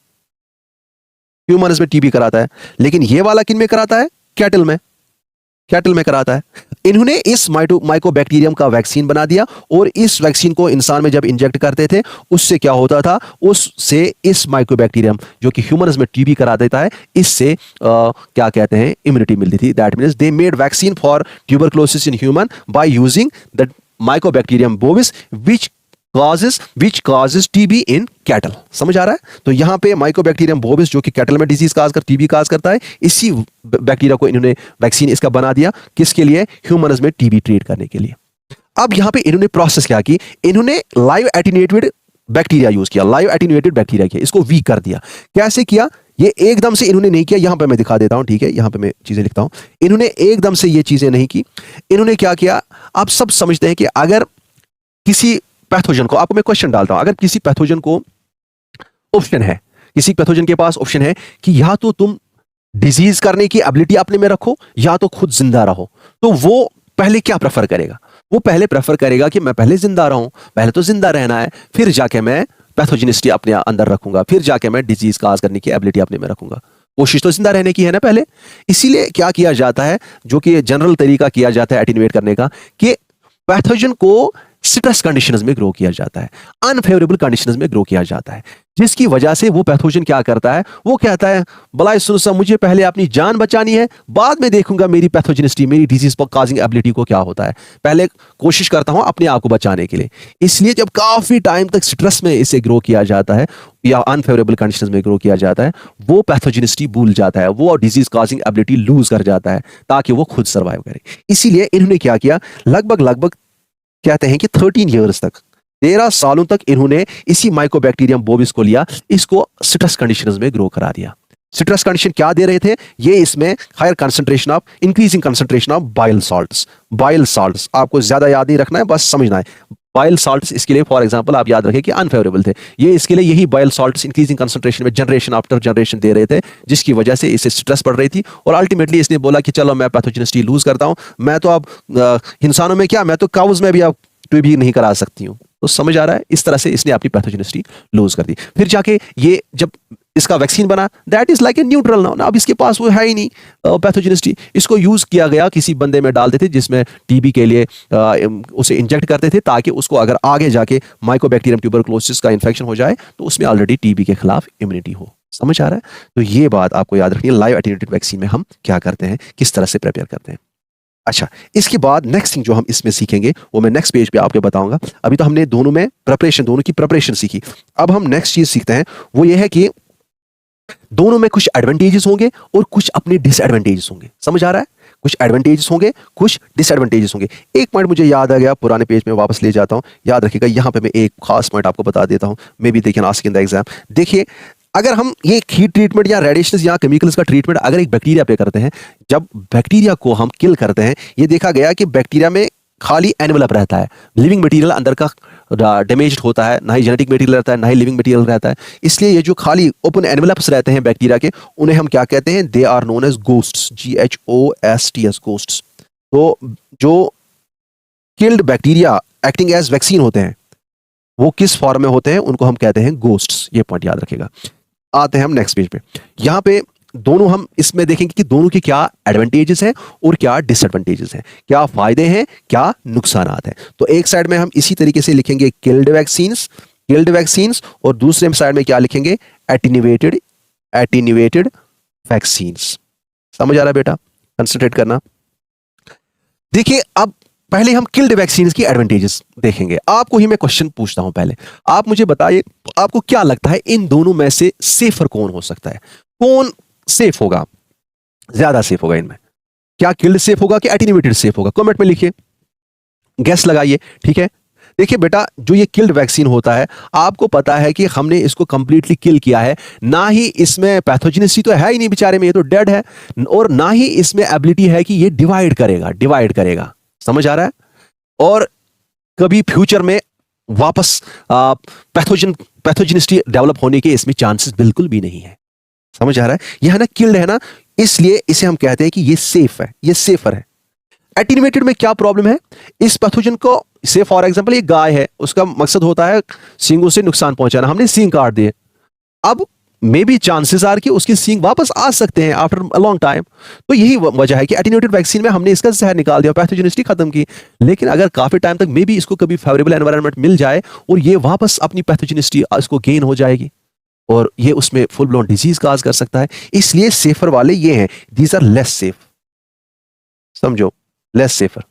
S1: ह्यूमन्स में टीबी कराता है, लेकिन ये वाला किन में कराता है? कैटल में कराता है। इन्होंने इस माइकोबैक्टीरियम का वैक्सीन बना दिया और इस वैक्सीन को इंसान में जब इंजेक्ट करते थे उससे क्या होता था, उससे इस माइकोबैक्टीरियम जो कि ह्यूमन्स में टीबी करा देता है, इससे क्या कहते हैं, इम्यूनिटी मिलती थी। That means they made vaccine for tuberculosis in human by using the Mycobacterium bovis which causes TB in cattle। समझ आ रहा है? तो यहाँ पे माइकोबैक्टीरियम बोविस जो कि कैटल में डिजीज काज कर टीबी काज करता है, इसी बैक्टीरिया को इन्होंने वैक्सीन इसका बना दिया। किसके लिए? ह्यूमन्स में टीबी ट्रीट करने के लिए। अब यहाँ पे इन्होंने प्रोसेस क्या की, इन्होंने लाइव एटीन्यूएटेड बैक्टीरिया यूज किया, लाइव एटीन्यूएटेड बैक्टीरिया किया, इसको वीक कर दिया। कैसे किया? ये एकदम से इन्होंने नहीं किया, यहां पे मैं दिखा देता हूं, ठीक है, यहां पे मैं चीजें लिखता हूं। इन्होंने एकदम से ये चीजें नहीं की। इन्होंने क्या किया, आप सब समझते हैं कि अगर किसी पैथोजन को, आपको मैं क्वेश्चन डालता हूं, अगर किसी पैथोजन को ऑप्शन है, किसी पैथोजन के पास ऑप्शन है कि या तो तुम डिजीज करने की एबिलिटी अपने में रखो या तो खुद जिंदा रहो, तो वो पहले क्या प्रेफर करेगा? वो पहले प्रेफर करेगा कि मैं पहले जिंदा रहूं, पहले तो जिंदा रहना है, फिर जाके मैं पैथोजेनिसिटी अपने अंदर रखूंगा, फिर जाके मैं डिजीज काज करने की एबिलिटी अपने में रखूंगा। कोशिश तो जिंदा रहने की है ना पहले। इसीलिए क्या किया जाता है, जो कि जनरल तरीका किया जाता है एटीन्यूएट करने का, कि पैथोजन को स्ट्रेस कंडीशंस में ग्रो किया जाता है, अनफेवरेबल कंडीशंस में ग्रो किया जाता है, जिसकी वजह से वो पैथोजन क्या करता है, वो कहता है बलाए सुनो सा, मुझे पहले अपनी जान बचानी है, बाद में देखूंगा मेरी पैथोजेनिसिटी, मेरी डिजीज कॉजिंग एबिलिटी को क्या होता है, पहले कोशिश करता हूं अपने आप को बचाने के लिए। इसलिए जब काफी टाइम तक स्ट्रेस में इसे ग्रो किया जाता है या अनफेवरेबल कंडीशंस में ग्रो किया जाता है, वो पैथोजेनिसिटी भूल जाता है, वो डिजीज कॉजिंग एबिलिटी लूज कर जाता है ताकि वो खुद सर्वाइव करे। इसीलिए इन्होंने क्या किया, लगभग कहते हैं कि 13 ईयर्स तक, 13 सालों तक इन्होंने इसी माइकोबैक्टीरियम बोविस को लिया, इसको स्ट्रेस कंडीशंस में ग्रो करा दिया। स्ट्रेस कंडीशन क्या दे रहे थे ये? इसमें higher concentration of, increasing concentration of bile salts. आपको ज्यादा याद नहीं रखना है, बस समझना है। बाइल साल्ट्स इसके लिए, फॉर एग्जांपल आप याद रखें कि अनफेवरेबल थे, ये इसके लिए यही बाइल साल्ट्स इंक्रीजिंग कंसंट्रेशन में जनरेशन आफ्टर जनरेशन दे रहे थे, जिसकी वजह से इसे स्ट्रेस पड़ रही थी। और अल्टीमेटली इसने बोला कि चलो मैं पैथोजेनिसिटी लूज करता हूं, मैं तो अब इंसानों में क्या, मैं तो काउज में भी अब भी नहीं करा सकती हूं। तो समझ आ रहा है, इस तरह से इसने अपनी पैथोजेनिसिटी लूज कर दी। फिर जाके ये जब इसका वैक्सीन बना, that is like a neutral now, अब इसके पास वो है ही नहीं पैथोजेनिसिटी। इसको यूज किया गया, किसी बंदे में डालते थे जिसमें टीबी के लिए उसे इंजेक्ट करते थे, ताकि उसको अगर आगे जाके माइकोबैक्टीरियम ट्यूबरक्लोसिस का इन्फेक्शन हो जाए तो उसमें ऑलरेडी टीबी के खिलाफ इम्यूनिटी हो। समझ आ रहा है? तो ये बात आपको याद रखनी है, लाइव एटीन्यूएटेड वैक्सीन में हम क्या करते हैं, किस तरह से प्रिपेयर करते हैं। अच्छा, इसके बाद नेक्स्ट थिंग जो हम इसमें सीखेंगे वो मैं नेक्स्ट पेज पे आपको बताऊंगा। अभी तो हमने दोनों की प्रिपरेशन सीखी। अब हम नेक्स्ट चीज सीखते हैं, वो ये है कि दोनों में कुछ एडवांटेजेस होंगे और कुछ अपने डिसएडवांटेजेस होंगे। समझ आ रहा है? कुछ एडवांटेजेस होंगे, कुछ डिसएडवांटेजेस होंगे। एक पॉइंट मुझे याद आ गया, पुराने पेज में वापस ले जाता हूं, याद रखिएगा। यहां पे मैं एक खास पॉइंट आपको बता देता हूं, may be they can ask in the exam. देखिए, अगर हम ये हीट ट्रीटमेंट या रेडिएशन या केमिकल्स का ट्रीटमेंट अगर एक बैक्टीरिया पे करते हैं, जब बैक्टीरिया को हम किल करते हैं, ये देखा गया कि बैक्टीरिया में खाली एनवेलप रहता है, लिविंग मटेरियल अंदर का डैमेज्ड होता है, ना ही जेनेटिक मटेरियल रहता है, ना ही लिविंग मटेरियल रहता है। इसलिए ये जो खाली ओपन एनवेलप्स रहते हैं बैक्टीरिया के, उन्हें हम क्या कहते हैं? They are known as ghosts, GHOSTS, ghosts. तो जो killed bacteria acting as vaccine होते हैं, वो किस फॉर्म में होते हैं? उनको हम कहते हैं गोस्ट्स। ये पॉइंट याद रखिएगा। आते हैं हम नेक्स्ट पेज पे। यहां पे दोनों हम इसमें देखेंगे कि दोनों के क्या एडवांटेजेस हैं और क्या डिसएडवांटेजेस हैं, क्या फायदे हैं, क्या नुकसानात हैं। तो एक साइड में हम इसी तरीके से लिखेंगे किल्ड वैक्सीन्स, और दूसरे साइड में क्या लिखेंगे? Attenuated vaccines. समझ आ रहा है बेटा? कंसंट्रेट करना। देखिए, अब पहले हम किल्ड वैक्सीन्स की एडवांटेजेस देखेंगे। आपको ही मैं क्वेश्चन पूछता हूं, पहले आप मुझे बताइए, आपको क्या लगता है इन दोनों में से सेफर कौन हो सकता है? कौन सेफ होगा, ज्यादा सेफ होगा इनमें? क्या किल्ड सेफ होगा कि एटीन्यूएटेड सेफ होगा? कमेंट में लिखिए, गैस लगाइए। ठीक है, देखिए बेटा, जो ये किल्ड वैक्सीन होता है, आपको पता है कि हमने इसको कंप्लीटली किल किया है, ना ही इसमें पैथोजेनिसिटी तो है ही नहीं बेचारे में, ये तो डेड है, और ना ही इसमें एबिलिटी है कि ये डिवाइड करेगा। समझ आ रहा है? और कभी फ्यूचर में वापस पैथोजेनिसिटी डेवलप होने के इसमें चांसेस बिल्कुल भी नहीं है। समझ आ रहा है? यह है ना, किल्ड है ना, इसलिए इसे हम कहते हैं कि ये सेफ है, ये सेफर है। एटीन्यूएटेड में क्या प्रॉब्लम है? इस पैथोजन को, से फॉर एग्जांपल ये गाय है, उसका मकसद होता है सींगों से नुकसान पहुंचाना, हमने सींग काट दिए। अब मे बी चांसेस आर कि उसके सींग वापस आ सकते हैं आफ्टर अ लॉन्ग टाइम। तो यही वजह है कि एटेन्यूएटेड वैक्सीन में हमने इसका जहर निकाल दिया, पैथोजेनिसिटी खत्म की। लेकिन अगर काफी टाइम तक मे बी इसको कभी फेवरेबल एनवायरनमेंट मिल जाए और ये वापस अपनी पैथोजेनिसिटी इसको गेन हो जाएगी और ये उसमें फुल ब्लोन डिजीज काज कर सकता है। इसलिए सेफर वाले ये हैं, दीज आर लेस सेफ। समझो, लेस सेफर।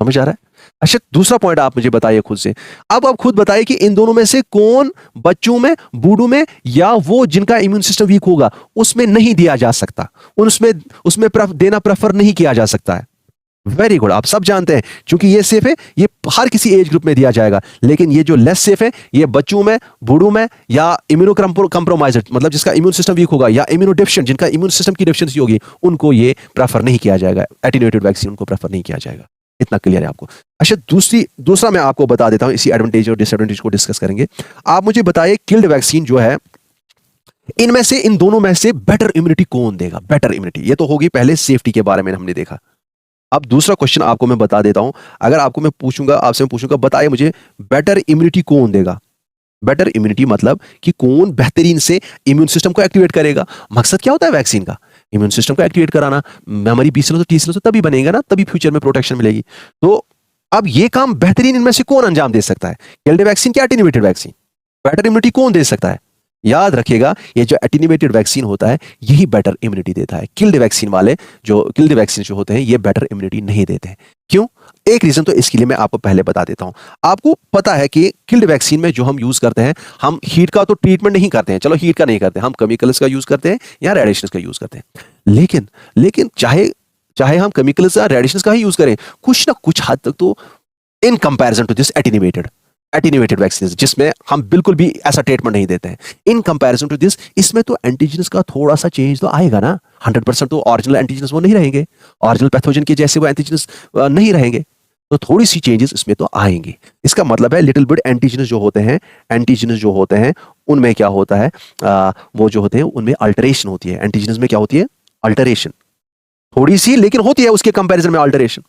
S1: समझ आ रहा है? अच्छा, दूसरा पॉइंट आप मुझे बताइए खुद से। अब आप खुद बताइए कि इन दोनों में से कौन बच्चों में, बूढ़ों में, या वो जिनका इम्यून सिस्टम वीक होगा उसमें नहीं दिया जा सकता, उसमें उसमें देना प्रेफर नहीं किया जा सकता है। वेरी गुड, आप सब जानते हैं क्योंकि ये सेफ है, ये हर किसी एज ग्रुप में दिया जाएगा। लेकिन ये जो लेस सेफ है, ये बच्चों में, बूढ़ों में, या इम्यूनो कंप्रोमाइज्ड, मतलब जिसका इम्यून सिस्टम वीक होगा, या इम्यूनो डेफिशिएंट, जिनका इम्यून सिस्टम की डेफिशिएंसी होगी, उनको ये प्रेफर नहीं किया जाएगा। एटेन्यूएटेड वैक्सीन उनको प्रेफर नहीं किया जाएगा। इतना क्लियर है आपको? अच्छा, दूसरा मैं आपको बता देता हूं, इसी एडवांटेज और डिसएडवांटेज को डिस्कस करेंगे। आप मुझे बताइए, किल्ड वैक्सीन जो है, इनमें से, इन दोनों में से बेटर इम्यूनिटी कौन देगा? बेटर इम्यूनिटी, ये तो होगी पहले सेफ्टी के बारे में हमने देखा। अब दूसरा क्वेश्चन आपको मैं बता देता हूं। अगर आपको मैं पूछूंगा, आपसे मैं पूछूंगा, बताइए मुझे बेटर इम्यूनिटी कौन देगा? बेटर इम्यूनिटी मतलब कि कौन बेहतरीन से इम्यून सिस्टम को एक्टिवेट करेगा। मकसद क्या होता है वैक्सीन का? इम्यून सिस्टम को एक्टिवेट कराना। मेमोरी बी सेल्स और टी सेल्स तभी बनेगा ना, तभी फ्यूचर में प्रोटेक्शन मिलेगी। तो अब ये काम बेहतरीन इनमें से कौन अंजाम दे सकता है? किल्ड वैक्सीन क्या एटेन्यूएटेड वैक्सीन? बेटर इम्यूनिटी कौन दे सकता है? याद रखिएगा, ये जो एटेन्यूएटेड वैक्सीन होता है यही बेटर इम्यूनिटी देता है। किल्ड वैक्सीन वाले, जो किल्ड वैक्सीन जो होते हैं, ये बेटर इम्यूनिटी नहीं देते हैं। क्यों? एक रीजन तो इसके लिए मैं आपको पहले बता देता हूं। आपको पता है कि किल्ड वैक्सीन में जो हम यूज करते हैं, हम हीट का तो ट्रीटमेंट नहीं करते हैं, चलो हीट का नहीं करते, हम केमिकल्स का यूज करते हैं या रेडिएशंस का यूज करते हैं। लेकिन चाहे हम केमिकल्स या रेडिएशंस का ही यूज करें, कुछ ना कुछ हद तक तो in comparison to this attenuated vaccine, जिसमें हम बिल्कुल भी ऐसा ट्रीटमेंट नहीं देते हैं, इन कंपैरिजन टू दिस, इसमें तो एंटीजन्स का थोड़ा सा चेंज तो आएगा ना। 100% तो ओरिजिनल एंटीजन्स वो नहीं रहेंगे, ओरिजिनल पैथोजन के जैसे वो एंटीजन्स नहीं रहेंगे, तो थोड़ी सी चेंजेस इसमें तो आएंगे। इसका मतलब है लिटिल बिट एंटीजन्स जो होते हैं उनमें क्या होता है, वो जो होते हैं उनमें अल्टरेशन होती है। एंटीजन्स में क्या होती है? अल्टरेशन, थोड़ी सी लेकिन होती है, उसके कंपैरिजन में अल्टरेशन।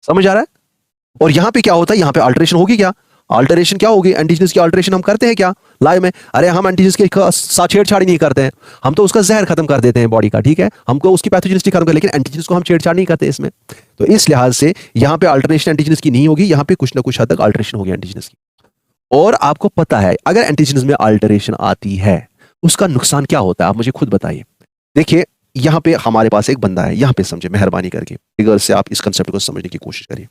S1: समझ आ रहा है? और यहां पे क्या होता है, यहां पे अल्टरेशन होगी। क्या अल्टरेशन क्या होगी? एंटीजन्स की अल्टरेशन हम करते हैं क्या लाइव में? अरे हम एंटीजन्स के साथ छेड़छाड़ी नहीं करते हैं, हम तो उसका जहर खत्म कर देते हैं बॉडी का, ठीक है, हमको उसकी पैथोजेनिसिटी खत्म कर, लेकिन एंटीजन्स को हम छेड़छाड़ नहीं करते इसमें। तो इस लिहाज से यहां पे अल्टरेशन एंटीजन्स की नहीं होगी, यहां पे कुछ ना कुछ हद तक अल्टरेशन होगी एंटीजन्स की। और आपको पता है, अगर एंटीजन्स में अल्टरेशन आती है उसका नुकसान क्या होता है, आप मुझे खुद बताइए। देखिए, यहां पे हमारे पास एक बंदा है, यहां पे समझे मेहरबानी करके, फिगर से आप इस कंसेप्ट को समझने की कोशिश करिए।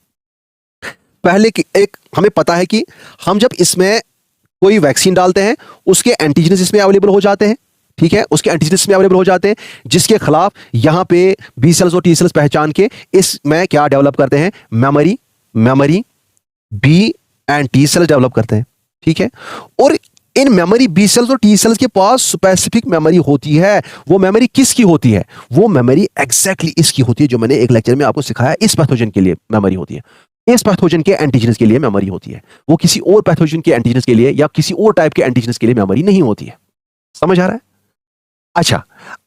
S1: पहले की एक हमें पता है कि हम जब इसमें कोई वैक्सीन डालते हैं, उसके एंटीजन्स इसमें अवेलेबल हो जाते हैं, ठीक है, उसके एंटीजन्स इसमें अवेलेबल हो जाते हैं, जिसके खिलाफ यहां पे बी सेल्स और टी सेल्स पहचान के इसमें क्या डेवलप करते हैं? Memory B and T cells develop करते हैं, ठीक है। और इन मेमोरी बी सेल्स और टी सेल्स के पास स्पेसिफिक मेमोरी होती है। वो मेमोरी किसकी होती है? वो मेमोरी एग्जैक्टली इसकी होती है जो मैंने एक लेक्चर में आपको सिखाया। इस पैथोजन के लिए मेमोरी होती है, इस पैथोजन के एंटीजन्स के लिए मेमोरी होती है। वो किसी और पैथोजन के एंटीजन्स के लिए या किसी और टाइप के एंटीजन्स के लिए मेमोरी नहीं होती है। समझ आ रहा है? अच्छा,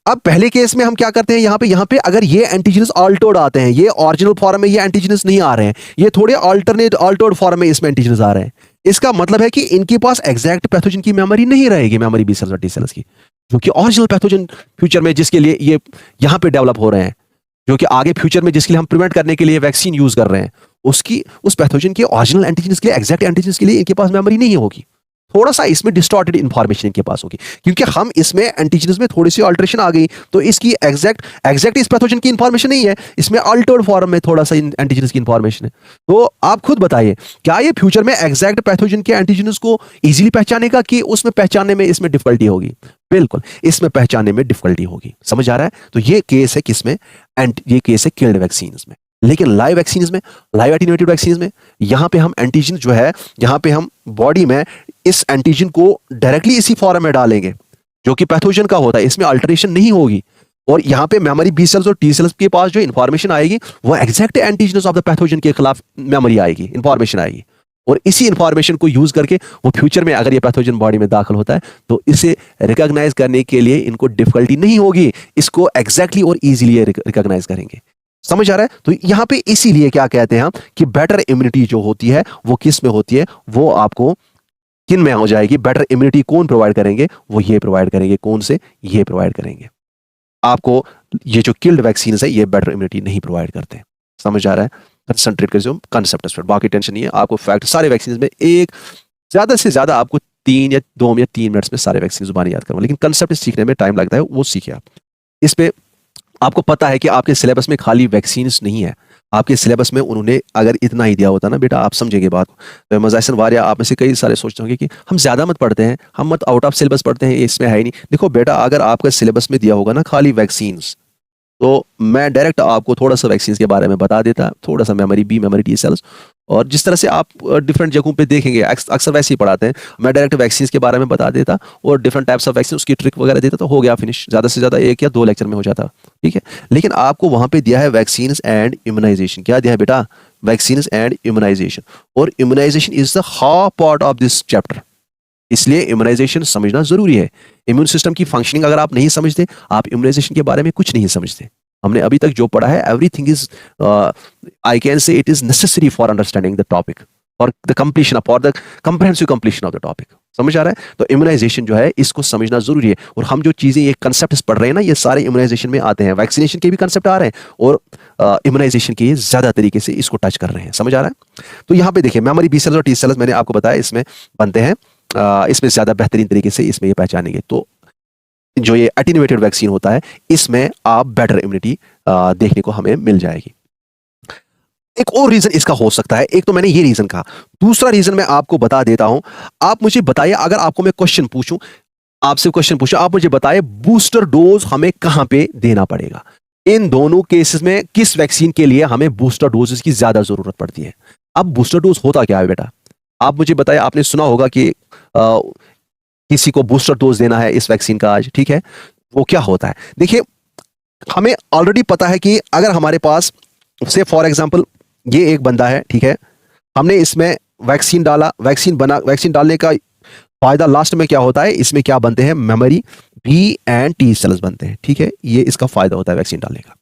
S1: अब पहले केस में हम क्या करते हैं, यहां पे अगर ये एंटीजन्स अल्टर्ड आते हैं, ये ओरिजिनल फॉर्म में ये एंटीजन्स नहीं आ रहे हैं, ये थोड़े अल्टर्ड फॉर्म में इसमें एंटीजन्स आ रहे हैं, इसका मतलब है कि इनके पास एग्जैक्ट पैथोजन की मेमोरी नहीं रहेगी, मेमोरी बी सेल्स और टी सेल्स की, जो कि ओरिजिनल पैथोजन फ्यूचर में जिसके लिए ये यहां पे डेवलप हो रहे हैं, जो कि आगे फ्यूचर में जिसके लिए हम प्रिवेंट करने के लिए वैक्सीन यूज कर रहे हैं, उसकी उस पैथोजन के ओरिजिनल एंटीजन्स के लिए, एग्जैक्ट एंटीजन्स के लिए इनके पास मेमोरी नहीं होगी। थोड़ा सा इसमें डिस्टॉर्टेड इंफॉर्मेशन इनके पास होगी, क्योंकि हम इसमें एंटीजन्स में थोड़ी सी अल्टरेशन आ गई, तो इसकी एग्जैक्ट इस पैथोजन की इंफॉर्मेशन नहीं है, इसमें अल्टर्ड फॉर्म में थोड़ा सा एंटीजन्स की इंफॉर्मेशन है। तो आप खुद बताइए, क्या ये फ्यूचर में एग्जैक्ट पैथोजन के एंटीजन्स को इजीली पहचानेगा कि उसमें पहचानने में इसमें डिफिकल्टी होगी? बिल्कुल, इसमें पहचानने में डिफिकल्टी होगी। समझ आ रहा है? तो ये केस है किसमें? ये केस है किल्ड वैक्सीन्स में। लेकिन लाइव वैक्सीन्स में, लाइव एटेन्यूएटेड वैक्सीन्स में, यहां पे हम एंटीजन जो है, यहां पे हम बॉडी में इस एंटीजन को डायरेक्टली इसी फॉर्म में डालेंगे जो कि पैथोजन का होता है, इसमें अल्टरेशन नहीं होगी। और यहां पे मेमोरी बी सेल्स और टी सेल्स के पास जो इंफॉर्मेशन आएगी वो exact antigen of the pathogen के खिलाफ मेमोरी आएगी, इंफॉर्मेशन आएगी। और इसी इंफॉर्मेशन को यूज करके वो फ्यूचर में अगर ये पैथोजन बॉडी में दाखिल होता है तो इसे रिकॉग्नाइज करने के लिए इनको डिफिकल्टी नहीं होगी, इसको एग्जैक्टली और इजीली रिकॉग्नाइज करेंगे। समझ आ रहा है? तो यहां पे इसीलिए क्या कहते हैं हम कि बेटर इम्यूनिटी जो होती है वो किस में होती है? वो आपको किन में हो जाएगी, बेटर इम्यूनिटी कौन प्रोवाइड करेंगे, वो ये प्रोवाइड करेंगे। कौन से? ये प्रोवाइड करेंगे। आपको ये जो किल्ड वैक्सीन है ये बेटर इम्यूनिटी नहीं प्रोवाइड करते। समझ आ रहा है? कंसंट्रेट कर कंसेप्ट पर, बाकी टेंशन नहीं है। आपको फैक्ट सारे वैक्सीन में एक ज्यादा से ज्यादा आपको 2 या 3 मिनट्स में सारे वैक्सीन जुबानी याद करूंगा, लेकिन कंसेप्ट सीखने में टाइम लगता है, वो सीखे आप। इस पे आपको पता है कि आपके सिलेबस में खाली वैक्सीन नहीं है, आपके सिलेबस में उन्होंने अगर इतना ही दिया होता ना बेटा, आप समझेंगे बात। तो मजासन वारिया आप में से कई सारे सोचते होंगे कि हम ज्यादा मत पढ़ते हैं, हम मत आउट ऑफ सिलेबस पढ़ते हैं, इसमें है ही नहीं। देखो बेटा, अगर आपका सिलेबस में दिया होगा ना खाली वैक्सीन, तो मैं डायरेक्ट आपको थोड़ा सा वैक्सीन के बारे में बता देता, थोड़ा सा memory B, memory T cells, और जिस तरह से आप डिफरेंट जगहों पे देखेंगे अक्सर वैसे ही पढ़ाते हैं, मैं डायरेक्ट वैक्सीन के बारे में बता देता और डिफरेंट टाइप्स ऑफ वैक्सीन उसकी ट्रिक वगैरह देता, तो हो गया फिनिश। ज़्यादा से ज़्यादा 1 या 2 लेक्चर में हो जाता, ठीक है। लेकिन आपको वहाँ पे दिया है वैक्सीन एंड इम्यूनाइजेशन। क्या दिया है बेटा? Vaccine and immunization. और immunization is the half part of this chapter, इसलिए इम्यूनाइजेशन समझना जरूरी है। इम्यून सिस्टम की फंक्शनिंग अगर आप नहीं समझते, आप इम्यूनाइजेशन के बारे में कुछ नहीं समझते। हमने अभी तक जो पढ़ा है, everything is, I can say it is necessary for understanding the topic, for the completion of, for the comprehensive completion of the topic. समझ आ रहा है? तो इम्यूनाइजेशन जो है इसको समझना जरूरी है। और हम जो चीजें, ये कंसेप्ट पढ़ रहे हैं ना, ये सारे इम्यूनाइजेशन में आते हैं। वैक्सीनेशन के भी कंसेप्ट आ रहे हैं और इम्यूनाइजेशन के ज्यादा तरीके से इसको टच कर रहे हैं। समझ आ रहा है? तो यहाँ पे देखिए, मेमोरी बी सेल्स और टी सेल्स मैंने आपको बताया इसमें बनते हैं, इसमें ज्यादा बेहतरीन तरीके से इसमें ये पहचानेंगे। तो जो ये एटेन्यूएटेड वैक्सीन होता है, इसमें आप बेटर इम्यूनिटी देखने को हमें मिल जाएगी। एक और रीजन इसका हो सकता है, एक तो मैंने ये रीजन कहा, दूसरा रीजन मैं आपको बता देता हूं। आप मुझे बताइए, अगर आपको मैं क्वेश्चन पूछूं, आपसे क्वेश्चन पूछूं, आप मुझे बताइए बूस्टर डोज हमें कहां पे देना पड़ेगा? इन दोनों केसेस में किस वैक्सीन के लिए हमें बूस्टर डोजेस की ज्यादा जरूरत पड़ती है? अब बूस्टर डोज होता क्या है बेटा? आप मुझे बताइए। आपने सुना होगा कि किसी को बूस्टर डोज देना है इस वैक्सीन का आज, ठीक है। वो क्या होता है? देखिए, हमें ऑलरेडी पता है कि अगर हमारे पास से फॉर एग्जांपल ये एक बंदा है, ठीक है, हमने इसमें वैक्सीन डाला, वैक्सीन डालने का फायदा लास्ट में क्या होता है? इसमें क्या बनते हैं? Memory B and T cells बनते हैं, ठीक है। ये इसका फायदा होता है वैक्सीन डालने का।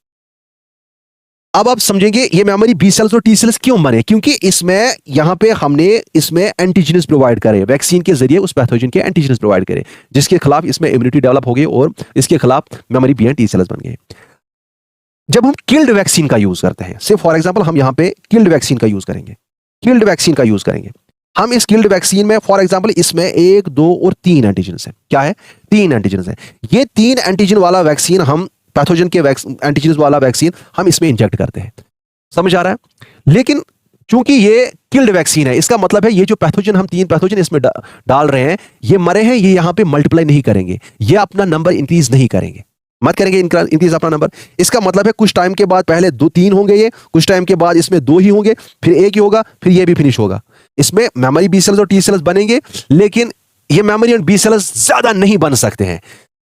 S1: अब आप समझेंगे ये मेमोरी बी सेल्स और टी सेल्स क्यों बने? क्योंकि इसमें यहां पे हमने इसमें एंटीजेन्स प्रोवाइड करे, वैक्सीन के जरिए उस पैथोजन के एंटीजेन्स प्रोवाइड करे, जिसके खिलाफ इसमें इम्यूनिटी डेवलप हो गई और इसके खिलाफ memory B and T cells बन गए। जब हम किल्ड वैक्सीन का यूज करते हैं, से फॉर एग्जांपल हम यहां पे किल्ड वैक्सीन का यूज करेंगे, किल्ड वैक्सीन का यूज करेंगे हम इस किल्ड वैक्सीन में, फॉर एग्जांपल इसमें 1, 2 और 3 एंटीजेन्स है। क्या है? 3 एंटीजेन्स है। ये 3 एंटीजन वाला वैक्सीन, हम पैथोजन के एंटीजन वाला वैक्सीन हम इसमें इंजेक्ट करते हैं। समझ आ रहा है? लेकिन चूंकि ये किल्ड वैक्सीन है, इसका मतलब है ये जो पैथोजन, हम 3 पैथोजन इसमें डाल रहे हैं, ये मरे हैं, ये यहां पे मल्टीप्लाई नहीं करेंगे, ये अपना नंबर इंक्रीज नहीं करेंगे, मत करेंगे इंक्रीज अपना नंबर। इसका मतलब है कुछ टाइम के बाद पहले 2-3 होंगे, ये कुछ टाइम के बाद इसमें 2 ही होंगे, फिर 1 ही होगा, फिर ये भी फिनिश होगा। इसमें मेमोरी बी सेल्स और टी सेल्स बनेंगे, लेकिन ये मेमोरी और बी सेल्स ज्यादा नहीं बन सकते हैं।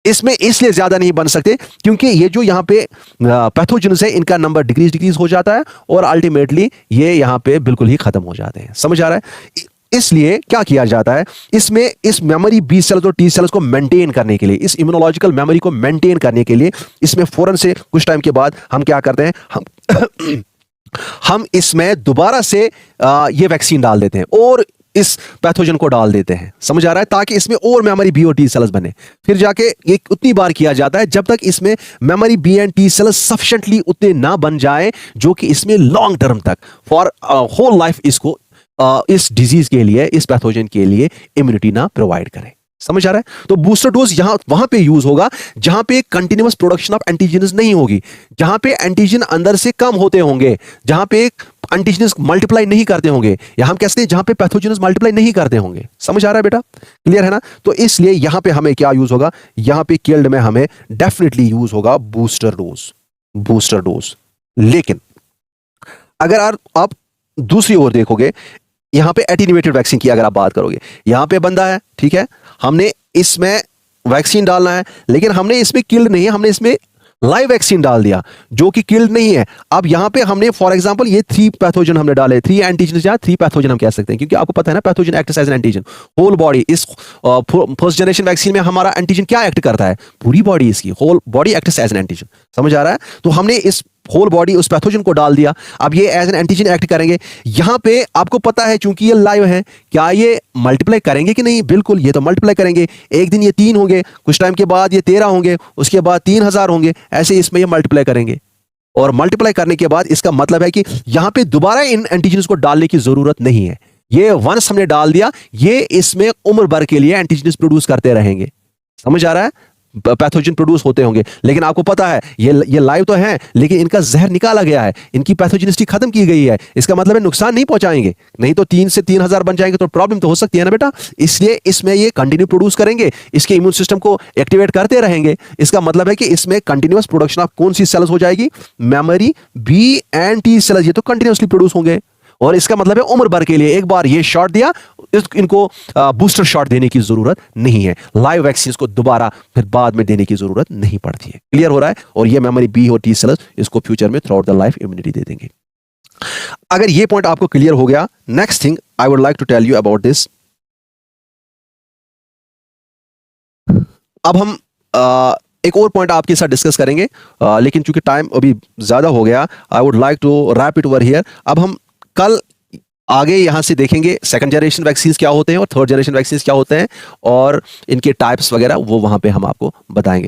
S1: इसमें इसलिए ज्यादा नहीं बन सकते क्योंकि ये जो यहाँ पे पैथोजेन्स है, इनका नंबर डिक्रीज हो जाता है और अल्टीमेटली ये यहाँ पे बिल्कुल ही खत्म हो जाते हैं। समझ आ रहा है? इसलिए क्या किया जाता है, इसमें इस मेमोरी बी सेल्स और टी सेल्स को मेंटेन करने के लिए, इस इम्यूनोलॉजिकल मेमोरी को मेंटेन करने के लिए, इसमें फौरन से कुछ टाइम के बाद हम क्या करते हैं, हम इसमें दोबारा से ये वैक्सीन डाल देते हैं और इस पैथोजन को डाल देते हैं। समझ आ रहा है? ताकि इसमें और मेमोरी बी और टी सेल्स बने। फिर जाके ये उतनी बार किया जाता है जब तक इसमें memory B and T cells sufficiently उतने ना बन जाए जो कि इसमें लॉन्ग टर्म तक, फॉर होल लाइफ, इसको इस डिजीज के लिए, इस पैथोजन के लिए इम्यूनिटी ना प्रोवाइड करें। समझ आ रहा है? तो बूस्टर डोज यहां वहां पे यूज होगा जहां पे कंटिन्यूअस प्रोडक्शन ऑफ एंटीजन नहीं होगी, जहां पे एंटीजन अंदर से कम होते होंगे, जहां पे एंटीजन मल्टीप्लाई नहीं करते होंगे, या हम कहते हैं जहां पे पैथोजेन्स मल्टीप्लाई नहीं करते होंगे। समझ आ रहा है बेटा? क्लियर है ना? तो इसलिए यहां पे हमें क्या यूज होगा, यहां पे किल्ड में हमें डेफिनेटली यूज होगा बूस्टर डोज, बूस्टर डोज। लेकिन अगर आप दूसरी ओर देखोगे, यहां पे एटेन्यूएटेड वैक्सीन की अगर आप बात करोगे, यहां पे बंदा है, ठीक है, हमने इसमें वैक्सीन डालना है, लेकिन हमने इसमें किल्ड नहीं है, हमने इसमें लाइव वैक्सीन डाल दिया जो कि किल्ड नहीं है। अब यहां पे हमने फॉर एग्जांपल ये 3 पैथोजन हमने डाले, 3 एंटीजन या 3 पैथोजन हम कह सकते हैं, क्योंकि आपको पता है ना pathogen act as an antigen whole body. इस फर्स्ट जनरेशन वैक्सीन में हमारा एंटीजन क्या एक्ट करता है, पूरी बॉडी, इसकी whole body act as an antigen. समझ आ रहा है? तो हमने इस होल बॉडी उस पैथोजन को डाल दिया। अब ये एज एन एंटीजन एक्ट करेंगे। यहाँ पे आपको पता है चूंकि ये लाइव है, क्या ये मल्टीप्लाई करेंगे कि नहीं? बिल्कुल, ये तो मल्टीप्लाई करेंगे। एक दिन ये 3 होंगे, कुछ टाइम के बाद ये 13 होंगे, उसके बाद 3000 होंगे, ऐसे इसमें ये मल्टीप्लाई करेंगे। और मल्टीप्लाई करने के बाद इसका मतलब है कि यहां पे दोबारा इन एंटीजन्स को डालने की जरूरत नहीं है। ये वंस हमने डाल दिया, ये इसमें उम्र भर के लिए एंटीजन्स प्रोड्यूस करते रहेंगे। समझ आ रहा है? पैथोजन प्रोड्यूस होते होंगे, लेकिन आपको पता है ये लाइव तो है, लेकिन इनका जहर निकाला गया है, इनकी पैथोजेनिसिटी खत्म की गई है। इसका मतलब है नुकसान नहीं पहुंचाएंगे, नहीं तो 3 से 3000 बन जाएंगे तो प्रॉब्लम तो हो सकती है ना बेटा। इसलिए इसमें ये कंटिन्यू प्रोड्यूस करेंगे, इसके इम्यून सिस्टम को एक्टिवेट करते रहेंगे। इसका मतलब है कि इसमें कंटिन्यूअस प्रोडक्शन ऑफ कौन सी सेल्स हो जाएगी? Memory B and T cells, ये तो कंटिन्यूअसली प्रोड्यूस होंगे। और इसका मतलब है उम्र भर के लिए एक बार ये शॉट दिया, इनको बूस्टर शॉट देने की जरूरत नहीं है। लाइव वैक्सीन को दोबारा फिर बाद में देने की जरूरत नहीं पड़ती है। क्लियर हो रहा है? और ये मेमोरी बी और टी सेल्स इसको फ्यूचर में throughout the life immunity दे देंगे। अगर ये पॉइंट आपको क्लियर हो गया, next thing I would like to tell you about this. अब हम एक और पॉइंट आपके साथ डिस्कस करेंगे, लेकिन चूंकि टाइम अभी ज्यादा हो गया, I would like to wrap it over here. अब हम कल आगे यहां से देखेंगे सेकंड जनरेशन वैक्सीन क्या होते हैं और थर्ड जनरेशन वैक्सीन क्या होते हैं, और इनके टाइप्स वगैरह वो वहां पे हम आपको बताएंगे।